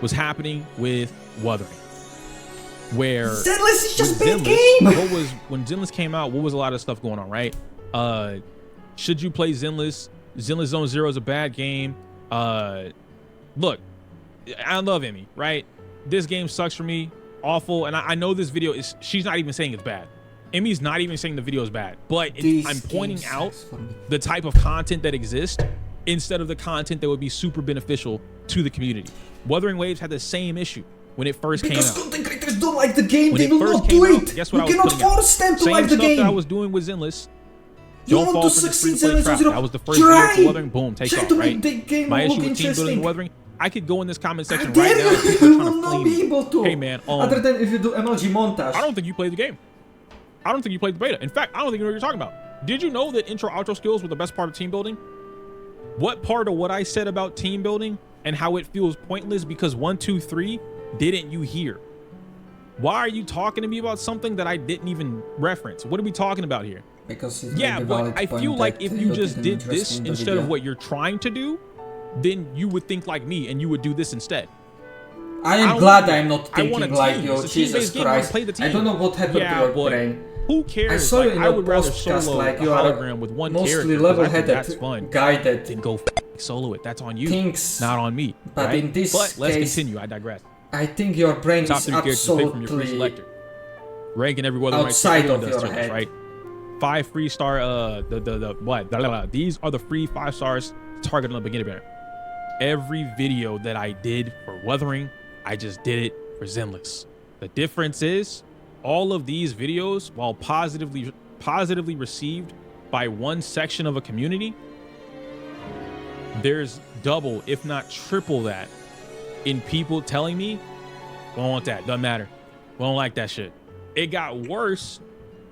was happening with Wuthering. Where Zenless is just big game. What was when Zenless came out? What was a lot of stuff going on, right? Should you play Zenless? Zenless Zone Zero is a bad game. Look, I love Emmy, right? This game sucks for me. Awful, and I know this video is, she's not even saying it's bad. Emmy's not even saying the video is bad, but I'm pointing out the type of content that exists instead of the content that would be super beneficial to the community. Wuthering Waves had the same issue when it first came out. Because content creators don't like the game, they will not do it. Guess what? You cannot force them to like the game. Same stuff that I was doing with Zenless. You don't want fall to for succeed, this free-to-play crap. That was the first video to Wuthering, boom, take off, right? My issue with team building and Wuthering, I could go in this comment section right now. You will not be able to. Hey man, other than if you do emoji montage. I don't think you played the game. I don't think you played the beta. In fact, I don't think you know what you're talking about. Did you know that intro outro skills were the best part of team building? What part of what I said about team building and how it feels pointless because 1, 2, 3 didn't you hear? Why are you talking to me about something that I didn't even reference? What are we talking about here? Because but I feel like if you just did this instead of what you're trying to do, then you would think like me and you would do this instead. I am glad I'm not thinking like you, Jesus Christ. I don't know what happened to your brain. Who cares? I saw you in I would rather podcast solo like a you are hologram with one mostly character. level-headed guy that then go solo it. That's on you, thinks, not on me. But right? in this let's case, continue. I digress. I think your brain Top is 3 characters to pick from your free absolutely selector. Ranking every Wuthering outside Waves of your head. right? 5 free star these are the free 5 stars targeted on the beginner banner. Every video that I did for Wuthering, I just did it for Zenless. The difference is all of these videos, while positively received by one section of a community, there's double, if not triple that, in people telling me, we don't want that, doesn't matter, we don't like that shit. It got worse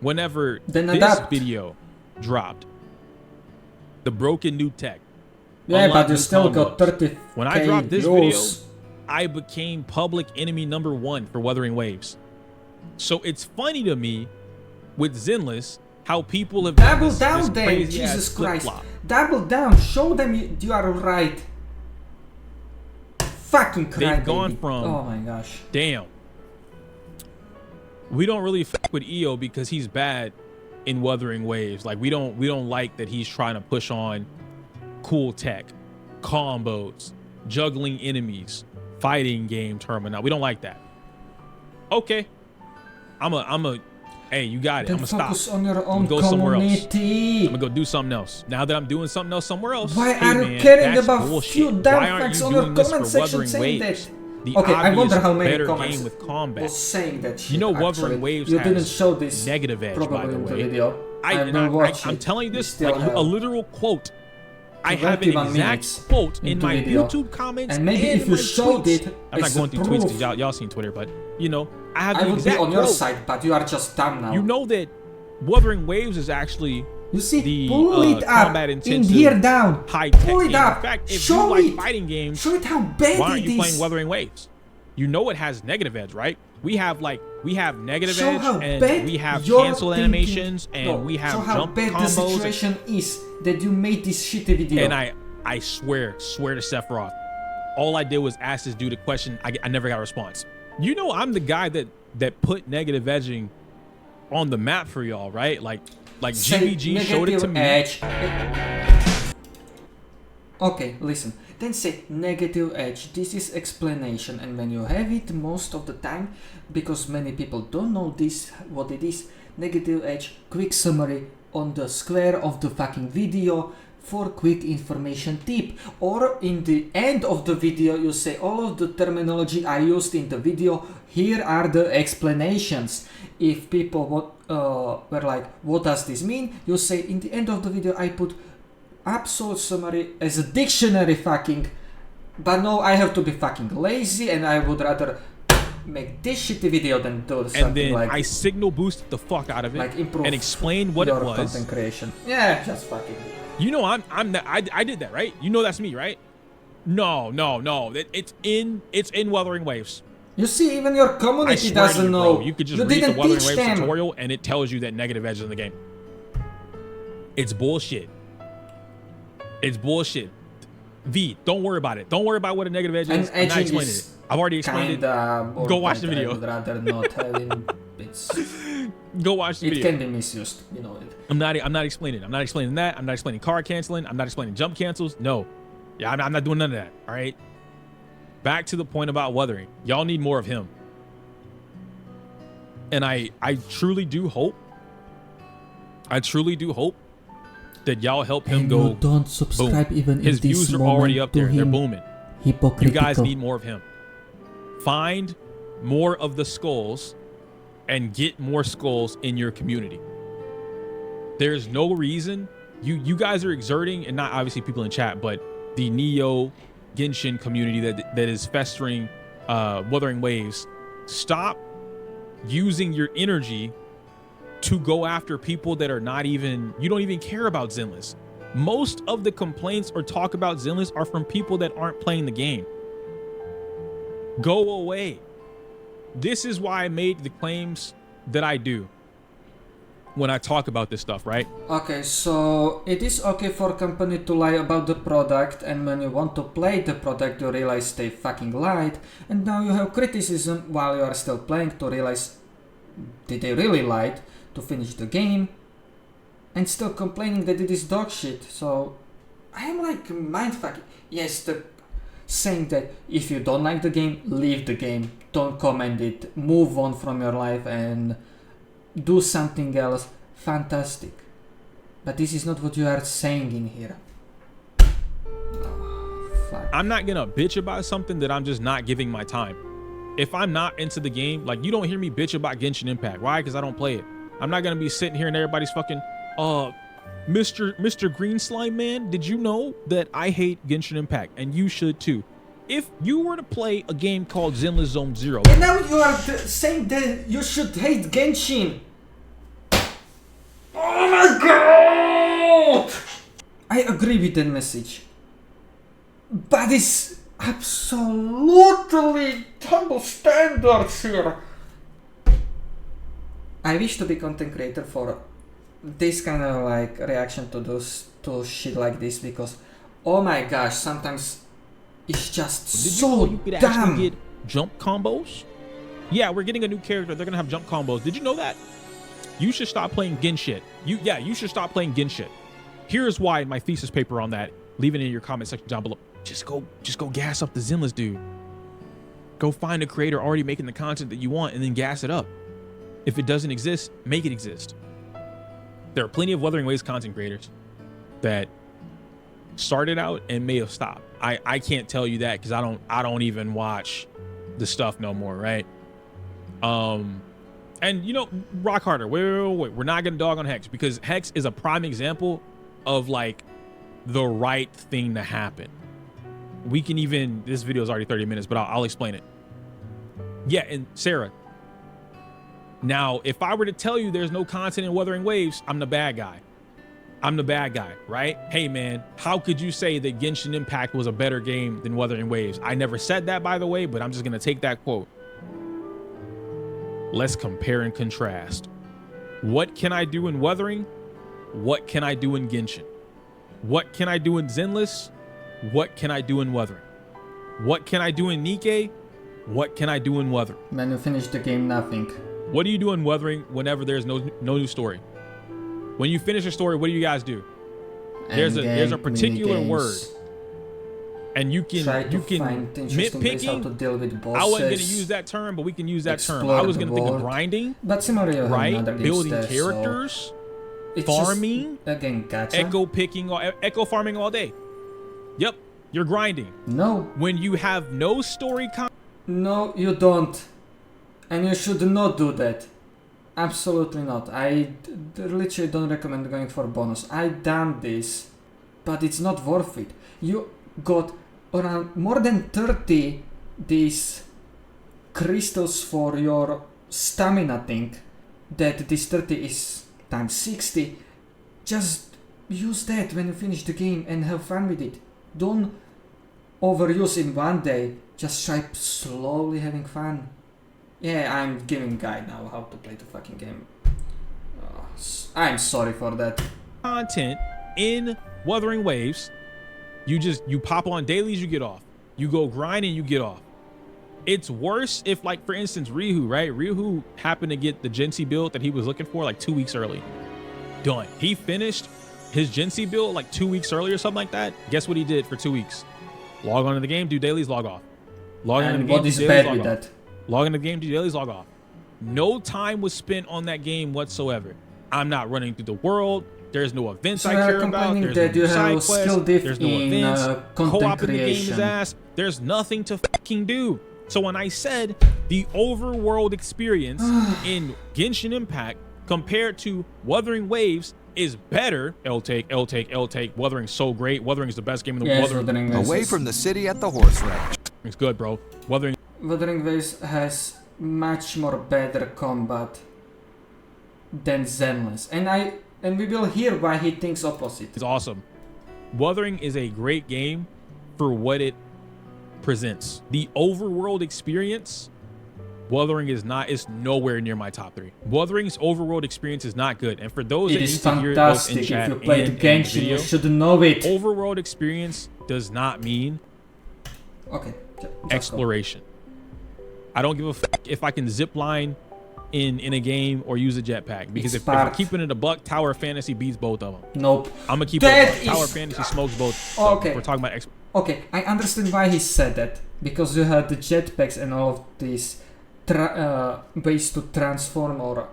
whenever this video dropped. The broken new tech. Yeah, but you still got 30. When I dropped this video, I became public enemy #1 for Wuthering Waves. So it's funny to me with Zenless how people have double down then, Jesus Christ. Double down, show them you are right. Fucking cry, they've gone from, oh my gosh. Damn. We don't really fuck with EO because he's bad in Wuthering Waves. Like we don't like that he's trying to push on cool tech, combos, juggling enemies, fighting game terminal. We don't like that. Okay. I'm a hey, you got it. Then I'm gonna focus stop. on your own go somewhere else. community. I'm gonna go do something else. Now that I'm doing something else somewhere else. Why hey, are you man, caring about bullshit. few damn facts on your comment section saying that? The okay, I wonder how many better comments game with combat. was saying that shit. You know, actually. Wuthering Waves you has didn't show this negative edge, probably by the in the way. video. I'm telling you this like a literal quote. I have an exact quote in my video. YouTube comments. And maybe if you showed tweets. it, I'm not going through tweets because y'all seen Twitter, but you know, I have the exact would be on your quote. side, but you are just dumb now. You know that Wuthering Waves is actually you see, the pull it up combat in intensive here down. high tech Pull it game. up. In fact, if show you it. like fighting games, show it how bad why aren't it you is. playing Wuthering Waves? You know it has negative edge, right? We have negative show edge, how and bad we have you're cancel thinking. animations, and No, we have show how jump bad combos. the situation is that you made this shitty video. And I swear to Sephiroth, all I did was ask this dude a question. I never got a response. You know, I'm the guy that put negative edging on the map for y'all, right? Like GVG showed it to me. Edge. Okay, listen. Then say negative edge. This is explanation, and when you have it most of the time, because many people don't know this, what it is. Negative edge, quick summary on the square of the fucking video for quick information tip. Or in the end of the video, you say all of the terminology I used in the video. Here are the explanations. If people were like, what does this mean? You say in the end of the video, I put absolute summary as a dictionary fucking, but no, I have to be fucking lazy and I would rather make this shitty video than do something and then like I signal boosted the fuck out of it, like improve and explained what it your was. content creation. Yeah, just fucking. You know, I did that, right? You know that's me, right? No. It's in Wuthering Waves. You see, even your community doesn't know. Bro, you could just read the Wuthering Waves tutorial and it tells you that negative edge is in the game. It's bullshit. It's bullshit. V, don't worry about it. Don't worry about what a negative edge is. I'm not explaining it. I've already explained it. Go watch the video. I would rather not having it's. Go watch the video. It can be misused, you know it. I'm not explaining. I'm not explaining that. I'm not explaining card canceling. I'm not explaining jump cancels. No. Yeah, I'm not doing none of that. All right. Back to the point about Wuthering. Y'all need more of him. And I truly do hope. That y'all help him and go. You don't subscribe boom. Even His in this views are already up there. They're booming. Hypocritical. You guys need more of him. Find more of the skulls and get more skulls in your community. There's no reason you guys are exerting, and not obviously people in chat, but the Neo Genshin community that is festering Wuthering Waves. Stop using your energy to go after people that are not even, you don't even care about Zenless. Most of the complaints or talk about Zenless are from people that aren't playing the game. Go away. This is why I made the claims that I do when I talk about this stuff, right? Okay, so it is okay for company to lie about the product, and when you want to play the product you realize they fucking lied, and now you have criticism while you are still playing to realize did they really lied to finish the game, and still complaining that it is dog shit. So I'm like mindfucking. Yes, the saying that if you don't like the game, leave the game, don't comment it, move on from your life and do something else. fantastic. But this is not what you are saying in here. Fuck. I'm not gonna bitch about something that I'm just not giving my time. If I'm not into the game, like you don't hear me bitch about Genshin Impact. Why? Because I don't play it. I'm not gonna be sitting here and everybody's fucking, Mr. Green Slime Man, did you know that I hate Genshin Impact? And you should too. If you were to play a game called Zenless Zone Zero. And now you are saying that you should hate Genshin. Oh my god! I agree with that message. But it's absolutely double standards here. I wish to be content creator for this kind of like reaction to shit like this, because oh my gosh, sometimes it's just so you could dumb. actually get jump combos? Yeah, we're getting a new character. They're gonna have jump combos. Did you know that? You should stop playing Genshin. You should stop playing Genshin. Here's why in my thesis paper on that. Leave it in your comment section down below. Just go gas up the Zenless dude. Go find a creator already making the content that you want and then gas it up. If it doesn't exist, make it exist. There are plenty of Wuthering Waves content creators that started out and may have stopped. I can't tell you that because I don't even watch the stuff no more, right? And you know, rock harder. Wait. We're not gonna dog on Hex because Hex is a prime example of like the right thing to happen. We can even, this video is already 30 minutes, but I'll explain it. Yeah, and Sarah. Now, if I were to tell you there's no content in Wuthering Waves, I'm the bad guy. I'm the bad guy, right? Hey man, how could you say that Genshin Impact was a better game than Wuthering Waves? I never said that, by the way, but I'm just gonna take that quote. Let's compare and contrast. What can I do in Wuthering? What can I do in Genshin? What can I do in Zenless? What can I do in Wuthering? What can I do in Nikke? What can I do in Wuthering? When you finish the game, nothing. What do you do in Wuthering whenever there's no new story? When you finish a story, what do you guys do? There's a particular word, and you can nitpicking. To deal with bosses, I wasn't gonna use that term, but we can use that term. I was gonna think of grinding, but similarly, right? Building characters, farming, again, gacha. echo farming all day. Yep, you're grinding. No. When you have no story no, you don't. And you should not do that. Absolutely not. I literally don't recommend going for bonus. I done this, but it's not worth it. You got around more than 30 these crystals for your stamina thing. That this 30 is times 60. Just use that when you finish the game and have fun with it. Don't overuse in one day. Just try slowly having fun. Yeah, I'm giving guide now how to play the fucking game. I'm sorry for that. Content in Wuthering Waves, you pop on dailies, you get off. You go grind and you get off. It's worse if, like, for instance, Ryu, right? Ryu happened to get the Gensi build that he was looking for like 2 weeks early. Done. He finished his Gensi build like 2 weeks early or something like that. Guess what he did for 2 weeks? Log on to the game, do dailies, log off. Log on to the game, what is bad with that? Log into the game, do dailies, log off. No time was spent on that game whatsoever. I'm not running through the world. There's no events I care about. There's that no you side have quests. skill diff There's no in events. content Co-op in the game creation. is ass. There's nothing to fucking do. So when I said the overworld experience in Genshin Impact compared to Wuthering Waves is better, L take. Wuthering's so great. Wuthering is the best game in the world. Wuthering away from the city at the horse ranch. It's good, bro. Wuthering Waves has much more better combat than Zenless, and we will hear why he thinks opposite. It's awesome. Wuthering is a great game for what it presents. The overworld experience, Wuthering is nowhere near my top 3. Wuthering's overworld experience is not good, and for those it that is need to hear both in fantastic. chat If you played Genshin, video, you should know it. Overworld experience does not mean exploration. I don't give a fuck if I can zip line in a game or use a jetpack, because if I'm keeping it a buck, Tower of Fantasy beats both of them. Nope. I'm gonna keep it a buck. Tower of Fantasy smokes both. So okay. We're talking about okay, I understand why he said that, because you had the jetpacks and all of these ways to transform or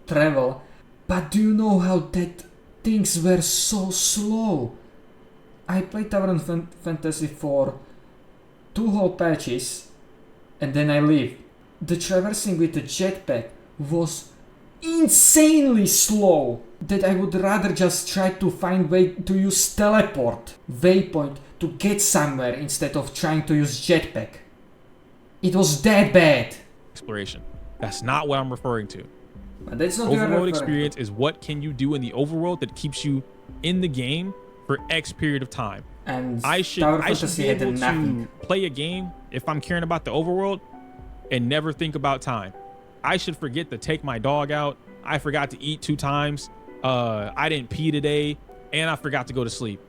travel, But do you know how that things were so slow? I played Tower of Fantasy for 2 whole patches and then I leave. The traversing with the jetpack was insanely slow that I would rather just try to find way to use teleport waypoint to get somewhere instead of trying to use jetpack. It was that bad. Exploration. That's not what I'm referring to. But that's not overworld experience is what can you do in the overworld that keeps you in the game for X period of time. And I should be able to play a game if I'm caring about the overworld and never think about time. I should forget to take my dog out. I forgot to eat 2 times. I didn't pee today and I forgot to go to sleep.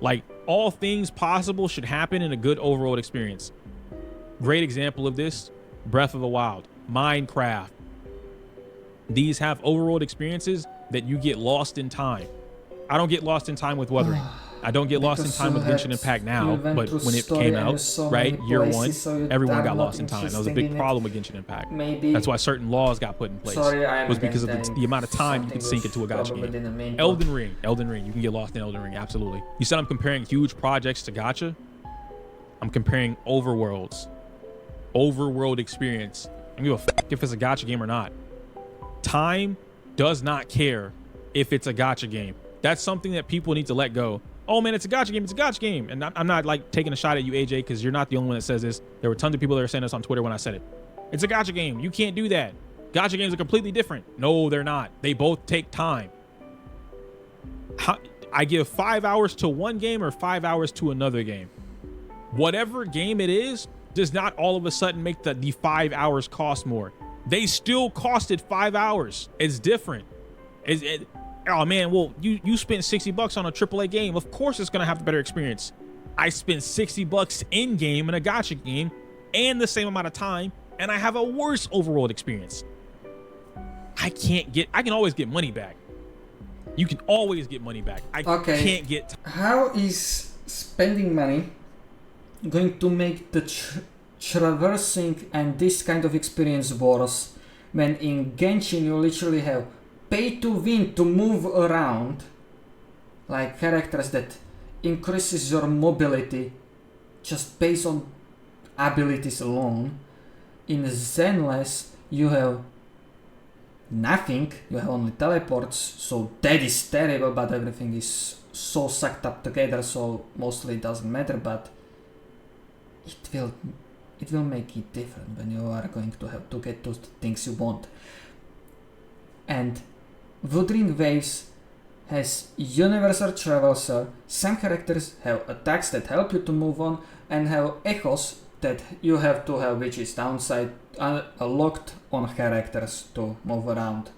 Like, all things possible should happen in a good overworld experience. Great example of this, Breath of the Wild, Minecraft. These have overworld experiences that you get lost in time. I don't get lost in time with Wuthering. I don't get lost in time with Genshin Impact now, but when it came out, right, year 1, everyone got lost in time. That was a big problem with Genshin Impact. Maybe. That's why certain laws got put in place. It was because of the amount of time you could sink into a gacha game. Elden Ring, you can get lost in Elden Ring, absolutely. You said I'm comparing huge projects to gacha? I'm comparing overworlds. Overworld experience. I don't give a fuck if it's a gacha game or not. Time does not care if it's a gacha game. That's something that people need to let go. Oh man, it's a gacha game. It's a gacha game. And I'm not like taking a shot at you, AJ, because you're not the only one that says this. There were tons of people that were saying this on Twitter when I said it. It's a gacha game. You can't do that. Gacha games are completely different. No, they're not. They both take time. I give 5 hours to one game or 5 hours to another game. Whatever game it is does not all of a sudden make the 5 hours cost more. They still costed 5 hours. It's different. Oh man, well, you spent $60 on a AAA game. Of course it's gonna have a better experience. I spent $60 in game in a gacha game and the same amount of time, and I have a worse overworld experience. I can always get money back. You can always get money back. I can't get. How is spending money going to make the traversing and this kind of experience worse when in Genshin you literally have pay to win to move around, like characters that increases your mobility just based on abilities alone. In Zenless you have nothing, you have only teleports, so that is terrible, but everything is so sucked up together, so mostly it doesn't matter, but it will make it different when you are going to have to get those things you want. And Wuthering Waves has universal traversal. Some characters have attacks that help you to move on and have echoes that you have to have, which is downside, locked on characters to move around.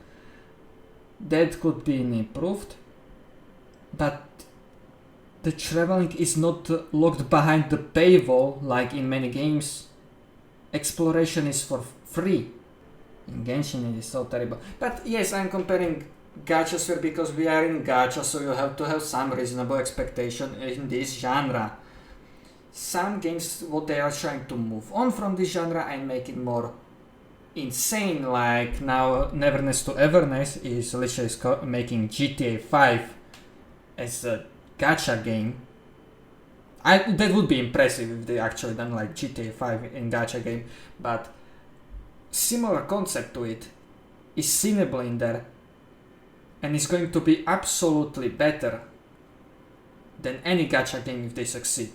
That could be improved, but the traveling is not locked behind the paywall like in many games. Exploration is for free. In Genshin it is so terrible. But yes, I'm comparing gachas here because we are in gacha, so you have to have some reasonable expectation in this genre. Some games, what they are trying to move on from this genre and make it more insane, like now Neverness to Everness is literally making GTA 5 as a gacha game. That would be impressive if they actually done like GTA 5 in gacha game, but similar concept to it is Cineblender and is going to be absolutely better than any gacha game if they succeed,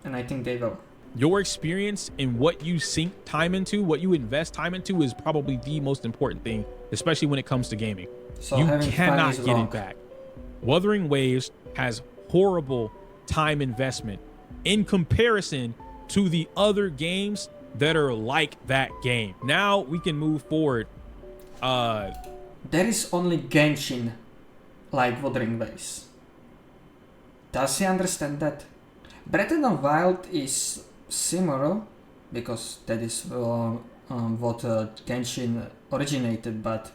and I think they will. Your experience in what you sink time into, what you invest time into, is probably the most important thing, especially when it comes to gaming. So you cannot get it back. Wuthering Waves has horrible time investment in comparison to the other games that are like that game. Now we can move forward. There is only Genshin like Wuthering Waves. Does he understand that? Breath of the Wild is similar because that is what Genshin originated, but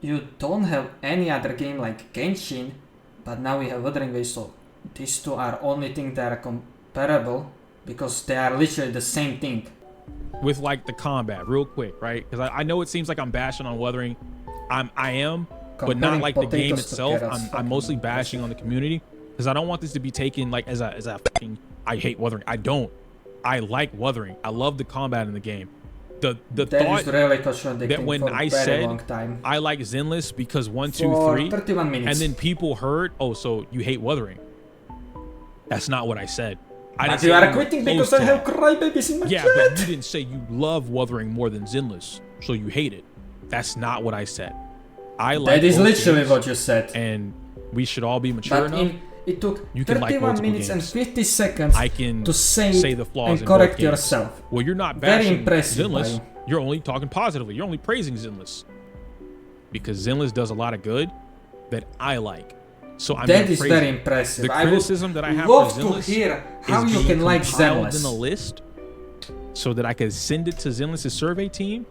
you don't have any other game like Genshin, but now we have Wuthering Waves, so these two are only things that are comparable because they are literally the same thing. With like the combat real quick, right? Because I know it seems like I'm bashing on Wuthering. I am, but not like the game potatoes to itself. carrots, I'm mostly bashing on the community because I don't want this to be taken like as a fucking I hate Wuthering. I don't. I like Wuthering. I love the combat in the game. The thought really that when I said I like Zenless because 1, 2, 3, 31 minutes. and then people heard, oh, so you hate Wuthering. That's not what I said. But you are quitting because I have crybabies in my chat. But you didn't say you love Wuthering more than Zenless, so you hate it. That's not what I said. I like that is literally what you said. And we should all be mature enough. It took you can 31 like minutes games. and 50 seconds to say the flaws and correct yourself. Well, you're not Very bashing impressive. Zenless. You're only talking positively. You're only praising Zenless. Because Zenless does a lot of good that I like. So I'm that is praise very it. impressive. The criticism that I have love for Zenless to hear how is you being can like compiled Zenless in a list so that I can send it to Zenless' survey team,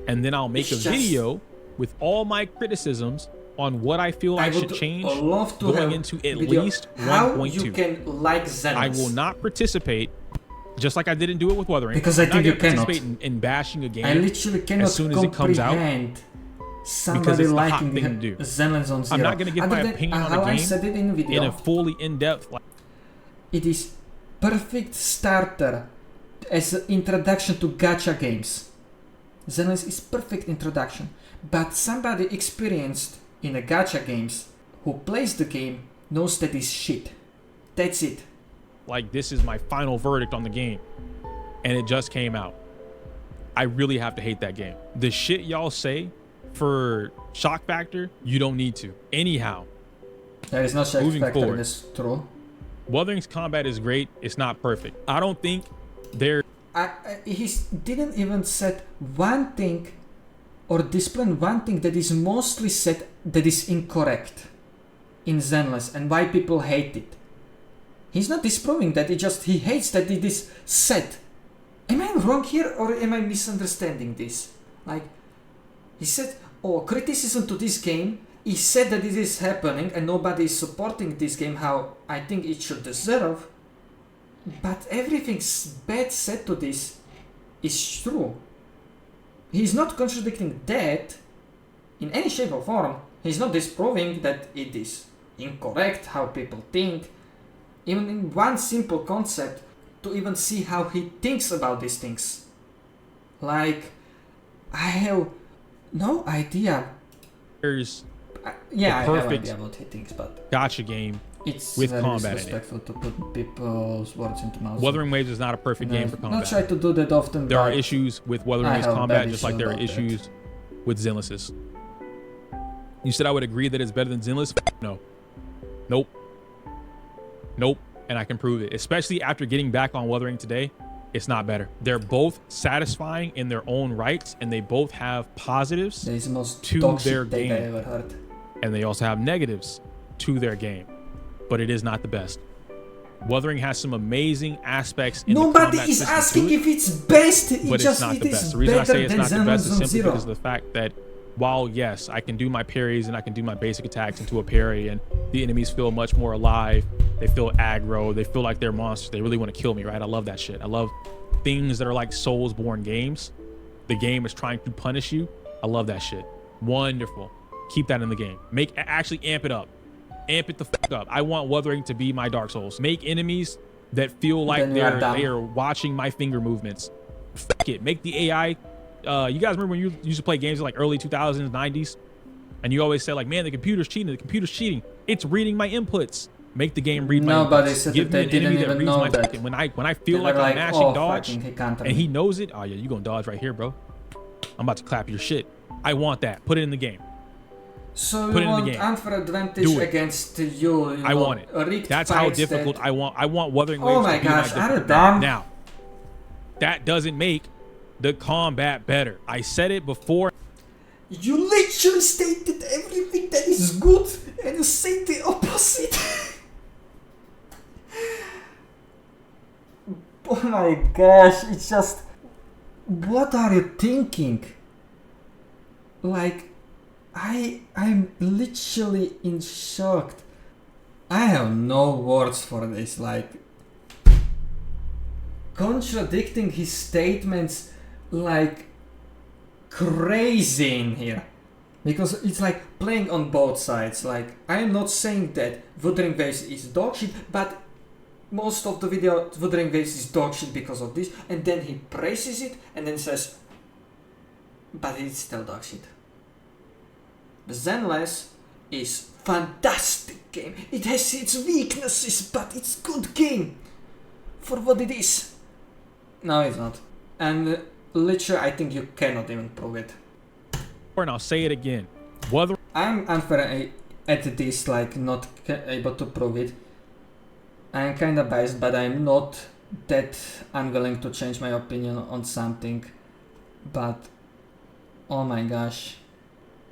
and then I'll make a video with all my criticisms on what I feel I should change going into at least 1.2. How you can like Zenless. I will not participate, just like I didn't do it with Wuthering. Because I think you cannot. In bashing a game I literally cannot as soon as it comes out. Somebody it's liking the hot thing to do. Zenless on 0. I'm not going to give my opinion on the game I said it in video. in a fully in-depth. It is perfect starter as an introduction to gacha games. Zenless is perfect introduction, but somebody experienced in a gacha games who plays the game knows that is shit. That's it. Like, this is my final verdict on the game, and it just came out. I really have to hate that game. The shit y'all say for shock factor, you don't need to. Anyhow, there is no shock factor forward, in this, true. Wuthering's combat is great. It's not perfect. I don't think there. He didn't even set one thing or display one thing that is mostly said that is incorrect in Zenless and why people hate it. He's not disproving that, he hates that it is said. Am I wrong here or am I misunderstanding this? Like, he said, oh, criticism to this game, he said that it is happening and nobody is supporting this game how I think it should deserve. But everything bad said to this is true. He's not contradicting that in any shape or form. He's not disproving that it is incorrect how people think. Even in one simple concept, to even see how he thinks about these things. Like, I have no idea. There's I have no idea what he thinks, but gacha game it's with very combat in it. disrespectful to put people's words into mouth. Wuthering Waves is not a perfect game for combat. Not try to do that often. There are issues with Wuthering Waves combat, just like there are issues that. with Zenless's. You said I would agree that it's better than Zenless? No. Nope. Nope. And I can prove it. Especially after getting back on Wuthering today, it's not better. They're both satisfying in their own rights, and they both have positives to their game. I ever heard. And they also have negatives to their game. But it is not the best. Wuthering has some amazing aspects in the combat Nobody is system asking to it, if it's best. but it's not the best. The reason I say it's not the best is simply because of the fact that while, yes, I can do my parries and I can do my basic attacks into a parry, and the enemies feel much more alive, they feel aggro, they feel like they're monsters, they really want to kill me, right? I love that shit. I love things that are like Souls-born games. The game is trying to punish you. I love that shit. Wonderful. Keep that in the game. Actually amp it up. Amp it the fuck up. I want Wuthering to be my Dark Souls. Make enemies that feel like they are watching my finger movements. Fuck it. Make the AI. You guys remember when you used to play games in like early 2000s, 90s, and you always said like, man, the computer's cheating. The computer's cheating. It's reading my inputs. Make the game read my inputs. Nobody said Give that me they an enemy didn't that even reads know my that. when I feel like I'm mashing dodge, and he knows it. Oh yeah, you gonna dodge right here, bro. I'm about to clap your shit. I want that. Put it in the game. So you want unfair advantage against you? I want it. That's how difficult I want Wuthering Waves. Oh my gosh, are you dumb? Now, that doesn't make the combat better. I said it before. You literally stated everything that is good, and you say the opposite. Oh my gosh, it's just... What are you thinking? Like... I'm literally in shock. I have no words for this, like... Contradicting his statements like crazy in here. Because it's like playing on both sides. Like, I am not saying that Wuthering Waves is dog shit, but most of the video Wuthering Waves is dog shit because of this, and then he praises it and then says, but it's still dog shit. Zenless is fantastic game. It has its weaknesses, but it's good game for what it is. No, it's not. And literally, I think you cannot even prove it. And I'll say it again. I'm unfair at this, like not able to prove it. I'm kinda biased, but I'm not that unwilling to change my opinion on something. But oh my gosh,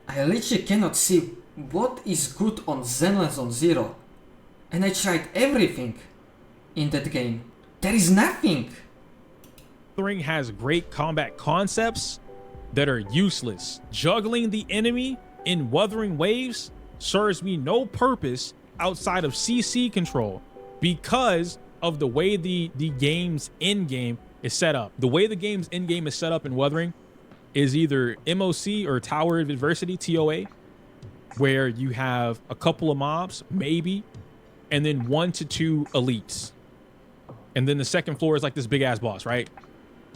I literally cannot see what is good on Zenless on Zero. And I tried everything in that game. There is nothing. Wuthering has great combat concepts that are useless. Juggling the enemy in Wuthering Waves serves me no purpose outside of CC control because of the way the game's end game is set up. The way the game's end game is set up in Wuthering is either MOC or Tower of Adversity, TOA, where you have a couple of mobs, maybe, and then 1 to 2 elites. And then the second floor is like this big ass boss, right?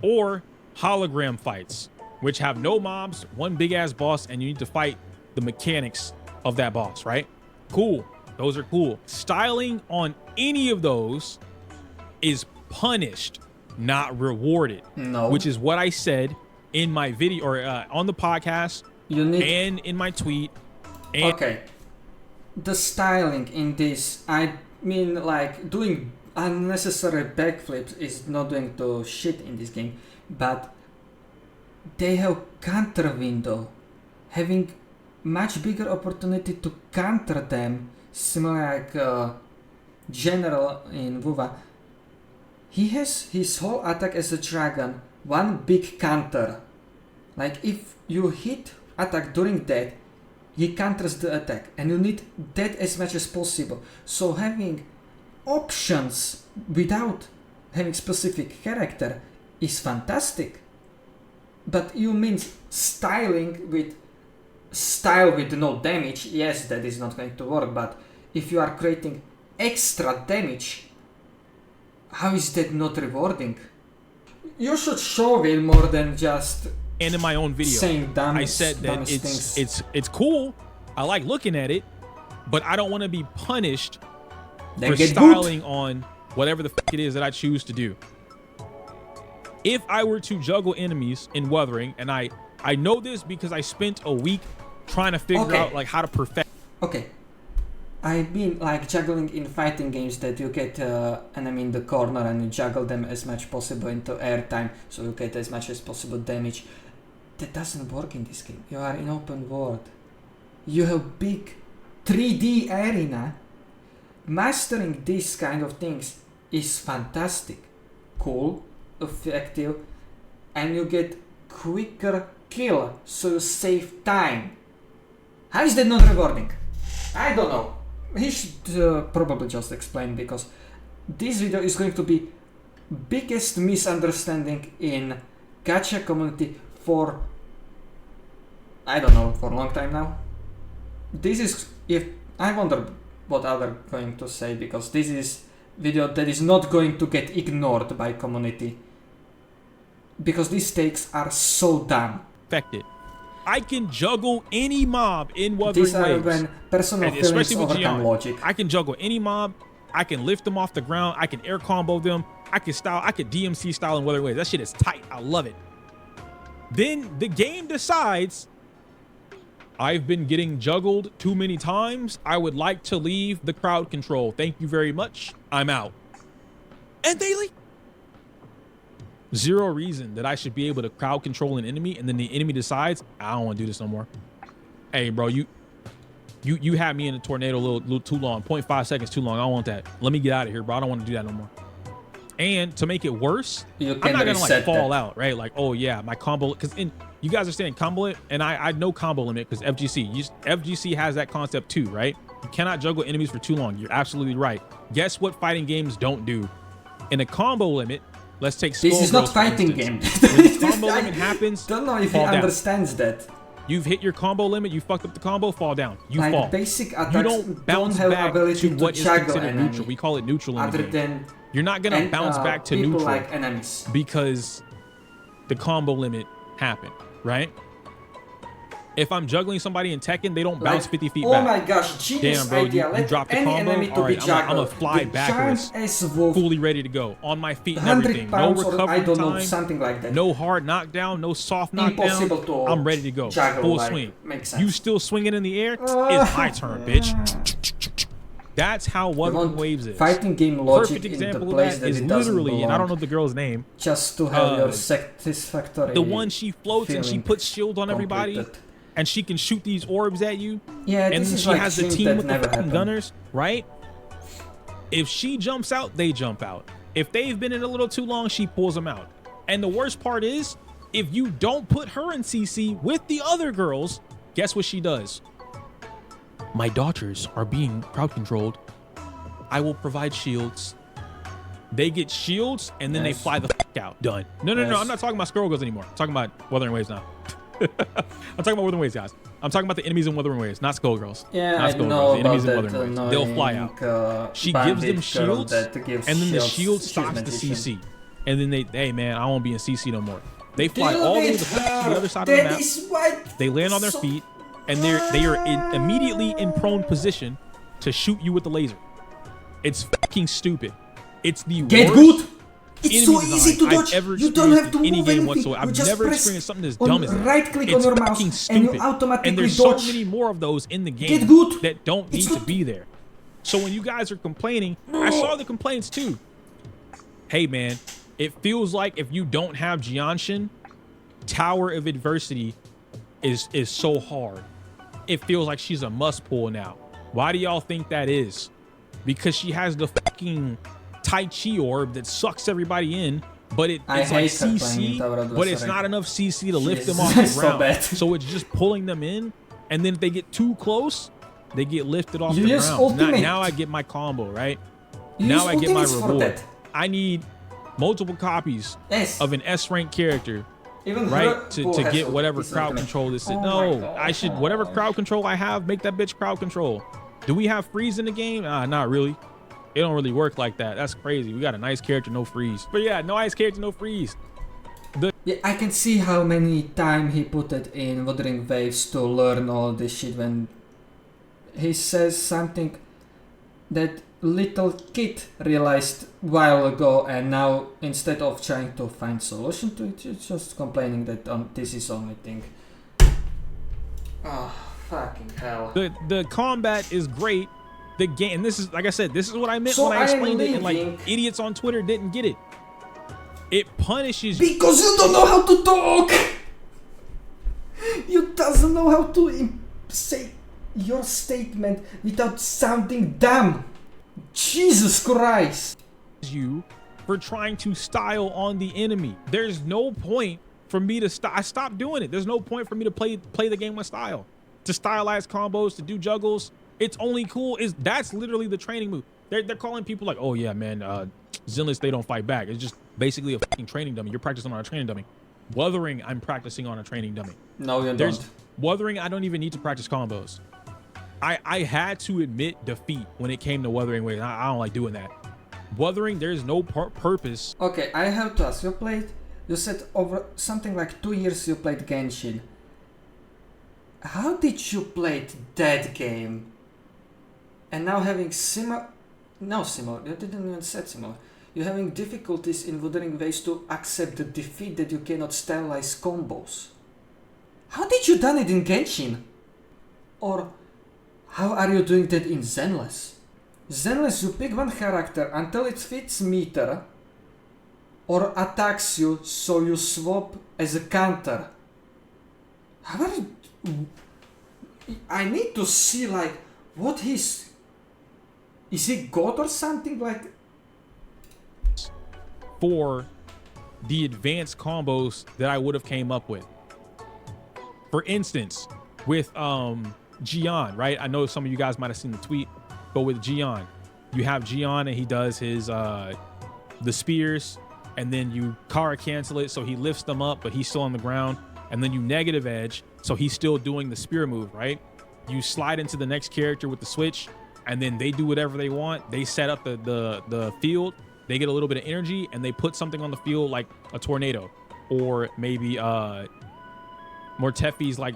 Or hologram fights, which have no mobs, 1 big ass boss, and you need to fight the mechanics of that boss, right? Cool. Those are cool. Styling on any of those is punished, not rewarded. No. Which is what I said in my video or on the podcast and in my tweet. And okay. The styling in this, I mean, like doing unnecessary backflips is not doing the shit in this game, but they have counter window, having much bigger opportunity to counter them, similar like General in WoWa. He has his whole attack as a dragon, 1 big counter. Like if you hit attack during that, he counters the attack, and you need that as much as possible. So having options without having specific character is fantastic. But you mean styling with style with no damage? Yes, that is not going to work. But if you are creating extra damage, how is that not rewarding? You should show it more than just. And in my own video, saying I said that it's cool. I like looking at it, but I don't want to be punished for styling on whatever the fuck it is that I choose to do. If I were to juggle enemies in Wuthering, and I know this because I spent a week trying to figure out like how to perfect. Okay, I've been like juggling in fighting games that you get enemy in the corner and you juggle them as much possible into airtime, so you get as much as possible damage. That doesn't work in this game. You are in open world. You have big 3D arena. Mastering these kind of things is fantastic, cool, effective, and you get quicker kill, so you save time. How is that not rewarding? I don't know. He should probably just explain, because this video is going to be biggest misunderstanding in gacha community for, I don't know, for a long time now. This is, if I wonder what others are going to say, because this is video that is not going to get ignored by community, because these takes are so dumb. Affected. I can juggle any mob in Wuthering Waves. These are when personal feelings overcome logic. I can juggle any mob. I can lift them off the ground. I can air combo them. I can DMC style in Wuthering Waves. That shit is tight. I love it. Then the game decides, I've been getting juggled too many times. I would like to leave the crowd control. Thank you very much. I'm out. And they leave. Zero reason that I should be able to crowd control an enemy, and then the enemy decides, I don't want to do this no more. Hey, bro, you had me in a tornado a little too long. 0.5 seconds too long. I don't want that. Let me get out of here, bro. I don't want to do that no more. And to make it worse, I'm not gonna like fall out, right? Like, oh yeah, my combo, because you guys are saying combo limit, and I know combo limit because FGC has that concept too, right? You cannot juggle enemies for too long. You're absolutely right. Guess what fighting games don't do? In a combo limit, let's take this is not fighting game. When the combo limit happens, don't know if he understands that. You've hit your combo limit. You fucked up the combo. Fall down. You like fall. Basic attacks You don't bounce have back ability to what is juggle considered enemy, neutral. We call it neutral in the other game. than You're not gonna bounce back to people neutral like enemies. because the combo limit happened, right? If I'm juggling somebody in Tekken, they don't bounce 50 feet back. Oh my gosh, genius Damn, bro, idea. you Let dropped the any combo. enemy to All be right, juggled. I'm gonna fly the backwards, giant ass wolf, fully ready to go on my feet and 100 everything. No pounds or recovery I don't know, time, something like that. no hard knockdown, no soft knockdown. Impossible to I'm ready to go. juggle, Full like, swing. makes sense. You still swinging in the air? It's my turn, bitch. That's how Wuthering Waves is. Fighting game logic Perfect in the example of place that that is it doesn't literally, and I don't know belong. the girl's name. Just to have your satisfactory. The one she floats and she feeling puts shield on everybody, completed. and she can shoot these orbs at you. Yeah, And this then is she like has the shit team that with the never fucking happened. gunners, right? If she jumps out, they jump out. If they've been in a little too long, she pulls them out. And the worst part is, if you don't put her in CC with the other girls, guess what she does? My daughters are being crowd controlled. I will provide shields. They get shields and then they fly the fuck out. Done. No, I'm not talking about Skrull Girls anymore. I'm talking about Wuthering Waves now. I'm talking about Wuthering Waves, guys. I'm talking about the enemies in Wuthering Waves, not Skullgirls. Yeah, not I Skullgirls. know The enemies in about Wuthering that Waves. They'll fly out. She gives them shields, and then the shield stops the CC. And then hey man, I won't be in CC no more. They fly all the way to the other side of the map. They land on their feet, and they are immediately in prone position to shoot you with the laser. It's fucking stupid. It's the Get worst good. It's so enemy easy to design dodge. I've ever You don't have to experienced in any move game anything. anything. I've You just never press experienced something as on dumb as that. right click on It's your fucking mouse and you stupid. automatically And there's dodge. so many more of those in the game Get good. that don't need It's to not- be there. So when you guys are complaining, I saw the complaints too. Hey man, it feels like if you don't have Jianshin, Tower of Adversity is so hard. It feels like she's a must pull now. Why do y'all think that is? Because she has the fucking Tai Chi orb that sucks everybody in, but it's like CC, but it's not enough CC to lift them off the so ground. bad. So it's just pulling them in, and then if they get too close, they get lifted off You the use ground. ultimate. Now I get my combo, right? You Now use I get my ultimates for reward. that. I need multiple copies Yes. of an S rank character, Even her right, to pool has get whatever this crowd ultimate. control this is. Oh my No, God. I should, whatever crowd control I have, make that bitch crowd control. Do we have freeze in the game? Not really. It don't really work like that. That's crazy. We got a nice character, no freeze. But yeah, no ice character, no freeze. Yeah, I can see how many time he put it in Wuthering Waves to learn all this shit when he says something that little kid realized while ago, and now instead of trying to find solution to it, it's just complaining that this is only thing. Oh, fucking hell. The combat is great. The game, and this is, like I said, this is what I meant So when I explained it, and like leaving. idiots on Twitter didn't get it. It punishes you. Because you don't know how to talk! You doesn't know how to say your statement without sounding dumb. Jesus Christ! You for trying to style on the enemy. There's no point for me to I stopped doing it. There's no point for me to play the game with style, to stylize combos, to do juggles. It's only cool that's literally the training move. They're calling people like, oh yeah, man, Zenless, they don't fight back. It's just basically a fucking training dummy. You're practicing on a training dummy. Wuthering, I'm practicing on a training dummy. No, you There's don't. Wuthering, I don't even need to practice combos. I had to admit defeat when it came to Wuthering Waves. I don't like doing that. Wuthering, there's no purpose. Okay, I have to ask. You said over something like 2 years you played Genshin. How did you play that game? And now having similar, you didn't even say similar. You're having difficulties in Wuthering Waves to accept the defeat that you cannot stylize combos. How did you done it in Genshin? Or how are you doing that in Zenless? Zenless, you pick one character until it fits meter or attacks you, so you swap as a counter. How are you? I need to see like what is he God or something like? For the advanced combos that I would have came up with. For instance, with Gian, right? I know some of you guys might have seen the tweet, but with Gian, you have Gian and he does his the spears, and then you Kara cancel it, so he lifts them up, but he's still on the ground. and then you negative edge, so he's still doing the spear move, right? You slide into the next character with the switch, and then they do whatever they want. They set up the field, they get a little bit of energy, and they put something on the field like a tornado, or maybe Mortefi's like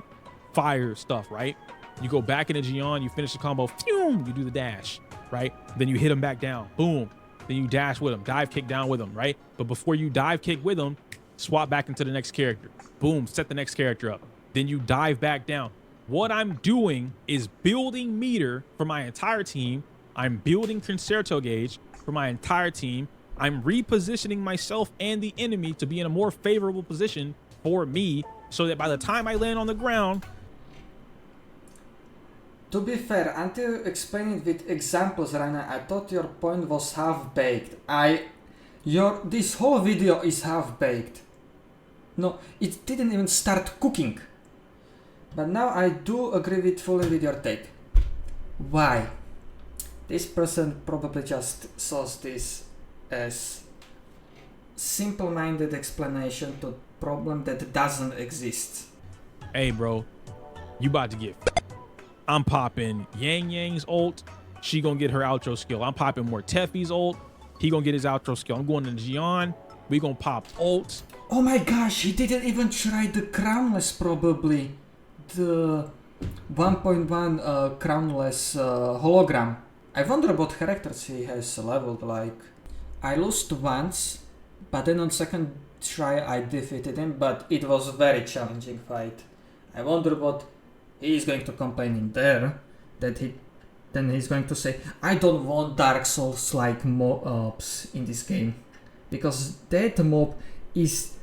fire stuff, right? You go back into Gion, you finish the combo, phew, you do the dash, right? Then you hit him back down, boom. Then you dash with him, dive kick down with him, right? But before you dive kick with him, swap back into the next character, boom, set the next character up. Then you dive back down. What I'm doing is building meter for my entire team. I'm building concerto gauge for my entire team. I'm repositioning myself and the enemy to be in a more favorable position for me, so that by the time I land on the ground. To be fair, until you explain it with examples, Rainer, I thought your point was half-baked. This whole video is half-baked. No, it didn't even start cooking. But now I do agree fully with your take. Why? This person probably just saw this as simple-minded explanation to problem that doesn't exist. Hey, bro, you about to get. I'm popping Yang Yang's ult. She gonna get her outro skill. I'm popping Mortefi's ult. He gonna get his outro skill. I'm going to Gion. We gonna pop ults. Oh my gosh, he didn't even try the crownless probably. The 1.1 crownless hologram. I wonder what characters he has leveled like. I lost once, but then on second try I defeated him, but it was a very challenging fight. I wonder what he is going to complain in there, that then he's going to say, I don't want Dark Souls like mobs in this game, because that mob is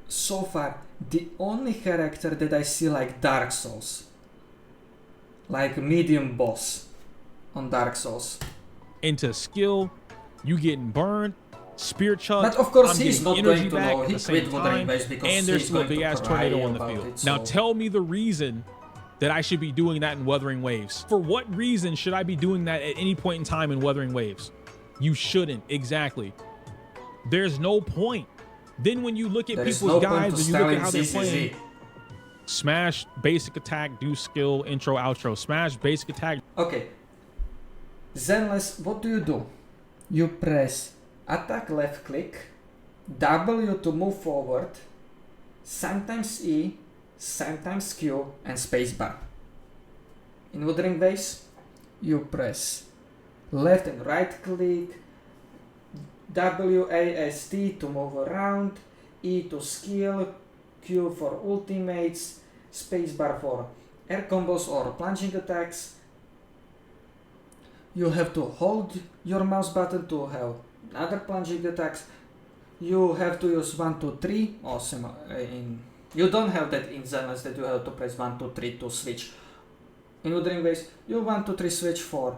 so far the only character that I see like Dark Souls, like medium boss on Dark Souls. Into skill, you getting burned, spear chuck. But of course I'm he's not energy going to back know. at He the same quit Wuthering time, Waves because and there's he's still a going big to ass cry tornado on the about field. it, Now so. tell me the reason that I should be doing that in Wuthering Waves. For what reason should I be doing that at any point in time in Wuthering Waves? You shouldn't, exactly. There's no point. Then when you look at There is people's no point guides to and you look at how they're styling playing, ZZZ. smash, basic attack, do skill, intro, outro. Smash, basic attack. Okay. Zenless, what do? You press attack left click, W to move forward, sometimes E, sometimes Q, and spacebar. In Wuthering Waves, you press left and right click, WASD to move around, E to skill, Q for ultimates, spacebar for air combos or plunging attacks. You have to hold your mouse button to have other plunging attacks. You have to use 1, 2, 3. Awesome. You don't have that in Zenless that you have to press 1, 2, 3 to switch. In Wuthering Waves, you 1, 2, 3 switch for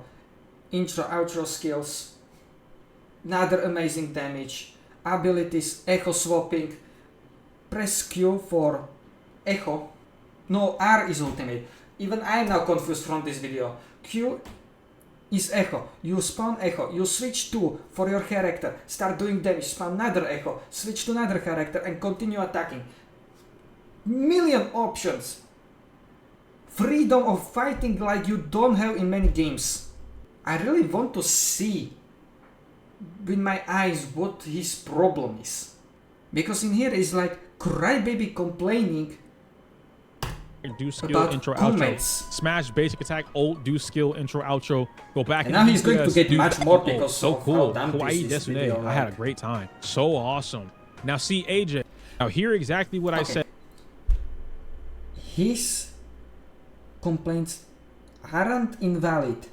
intro, outro skills, another amazing damage, abilities, echo swapping, press Q for echo. No, R is ultimate. Even I am now confused from this video. Q is echo. You spawn echo. You switch to for your character. Start doing damage. Spawn another echo. Switch to another character and continue attacking. Million options. Freedom of fighting like you don't have in many games. I really want to see with my eyes what his problem is. Because in here is like crybaby complaining Do skill, about intro, comments. outro. Smash, basic attack, ult, do skill, intro, outro. Go back And now he's going to get much more because so of cool. how dumb Hawaii this Desune. video, I had a like. great time. So awesome. Now see AJ. Now hear exactly what I said. His complaints aren't invalid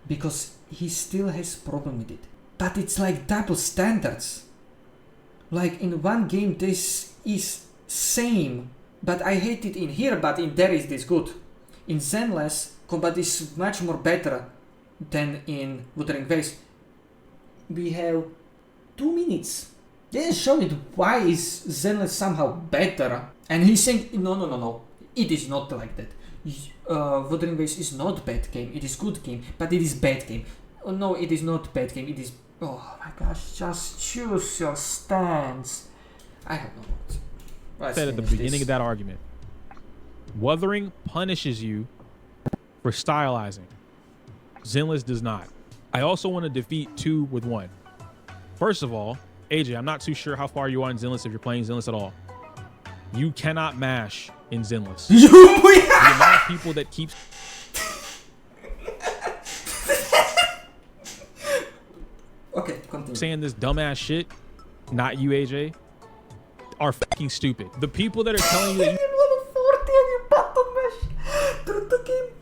because he still has problem with it. But it's like double standards. Like in one game this is same, but I hate it in here, but in there is this good. In Zenless, combat is much more better than in Wuthering Waves. We have 2 minutes. They didn't show it why is Zenless somehow better. And he's saying, no. It is not like that. Wuthering Waves is not bad game. It is good game, but it is bad game. Oh, no, it is not bad game. It is... Oh my gosh, just choose your stance. I have no words. I said at the beginning of that argument. Wuthering punishes you for stylizing. Zenless does not. I also want to defeat 2 with 1. First of all, AJ, I'm not too sure how far you are in Zenless if you're playing Zenless at all. You cannot mash in Zenless. The amount of people that keeps okay, continue. saying this dumbass shit, not you, AJ, are fucking stupid. The people that are telling you that you button mash through the game.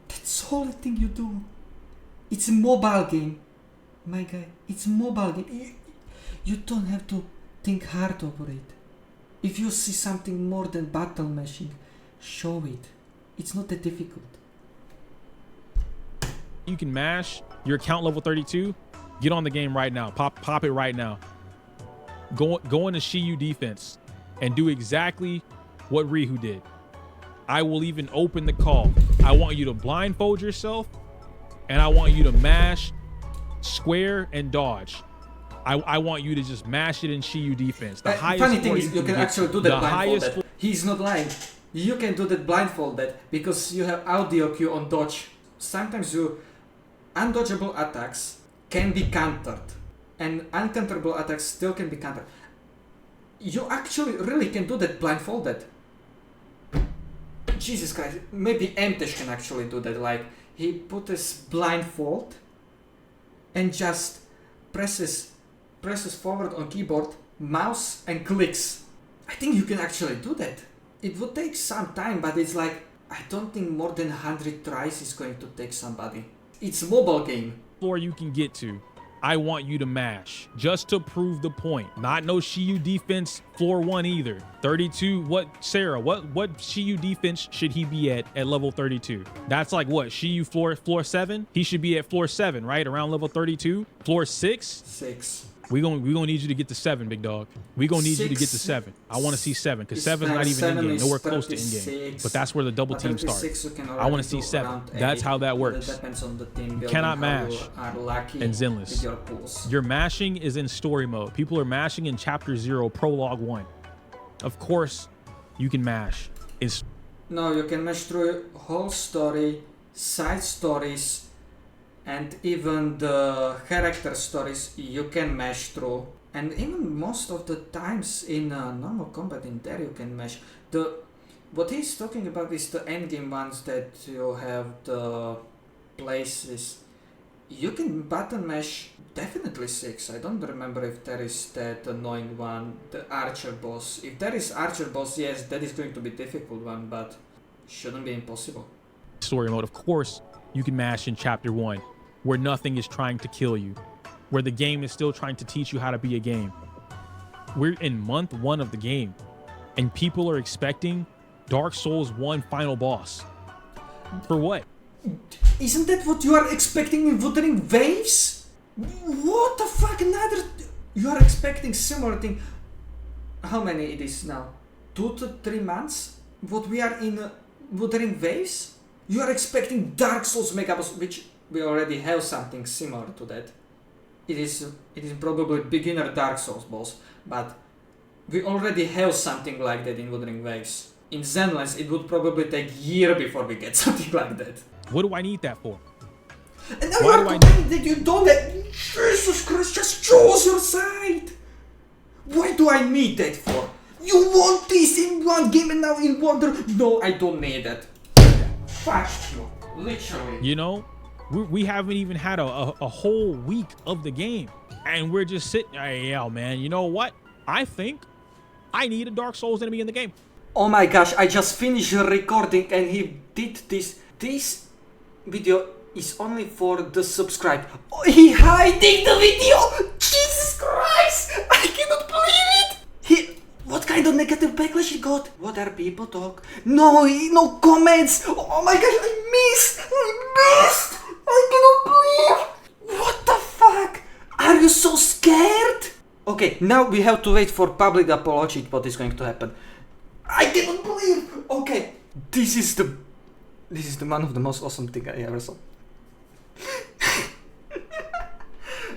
That's the only thing you do. It's a mobile game, my guy. It's a mobile game. You don't have to think hard over it. If you see something more than button mashing, show it. It's not that difficult. you can mash your account level 32, get on the game right now. Pop it right now. Go into Shiyu defense and do exactly what Rihu did. I will even open the call. I want you to blindfold yourself, and I want you to mash, square, and dodge. I want you to just mash it in Shiyu defense. The highest funny thing is you can actually do that blindfolded. He's not lying. You can do that blindfolded because you have audio cue on dodge. Sometimes undodgeable attacks can be countered, and uncounterable attacks still can be countered. You actually really can do that blindfolded. Jesus Christ, maybe Emtesh can actually do that. Like, he put his blindfold and just presses forward on keyboard, mouse, and clicks. I think you can actually do that. It would take some time, but it's like, I don't think more than 100 tries is going to take somebody. It's a mobile game. Floor you can get to, I want you to mash just to prove the point. Not no Shiyu defense floor 1 either. 32, what Shiyu defense should he be at level 32? That's like what, Shiyu floor 7? He should be at floor 7, right? Around level 32. Floor 6? 6. We gonna need you to get to 7, big dog. We gonna need you to get to 7. I want to see 7 because 7's not even in game, nowhere close to in game. But that's where the double team starts. I want to see 7. That's how that works. Depends on the team. You cannot mash in Zenless. Your mashing is in story mode. People are mashing in chapter 0, prologue 1. Of course, you can mash. No, you can mash through whole story, side stories, and even the character stories you can mash through. And even most of the times in normal combat in there you can mash. What he's talking about is the endgame ones that you have the places. You can button mash definitely 6. I don't remember if there is that annoying one, the archer boss. If there is archer boss, yes, that is going to be a difficult one, but shouldn't be impossible. Story mode, of course, you can mash in chapter 1, where nothing is trying to kill you, where the game is still trying to teach you how to be a game. We're in month 1 of the game, and people are expecting Dark Souls 1 final boss. For what? Isn't that what you are expecting in Wuthering Waves? What the fuck? You are expecting similar thing. How many it is now? 2 to 3 months? What we are in Wuthering Waves? You are expecting Dark Souls Mega Boss, which we already have something similar to that. It is probably beginner Dark Souls boss, but we already have something like that in Wuthering Waves. In Zenless, it would probably take a year before we get something like that. What do I need that for? And now you are complaining that you don't have... Jesus Christ, just choose your side! What do I need that for? You want this in one game and now in Wonder... No, I don't need that. Fuck you. Literally. You know, we haven't even had a whole week of the game. And we're just sitting... Yeah, man, you know what? I think I need a Dark Souls enemy in the game. Oh my gosh, I just finished recording and he did this. This video is only for the subscribe. Oh, he hiding the video! Jesus Christ! I cannot believe it! What kind of negative backlash he got? What are people talk? No comments! Oh my gosh, I missed! I cannot believe! What the fuck? Are you so scared? Okay, now we have to wait for public apology what is going to happen. I cannot believe! Okay, this is the one of the most awesome thing I ever saw.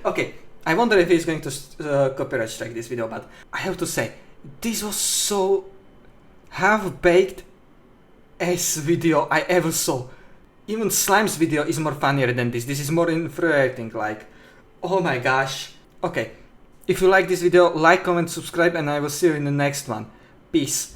Okay, I wonder if he's going to copyright strike this video, but I have to say, this was so half-baked ass video I ever saw. Even Slime's video is more funnier than this. This is more infuriating, like, oh my gosh. Okay, if you like this video, like, comment, subscribe, and I will see you in the next one. Peace.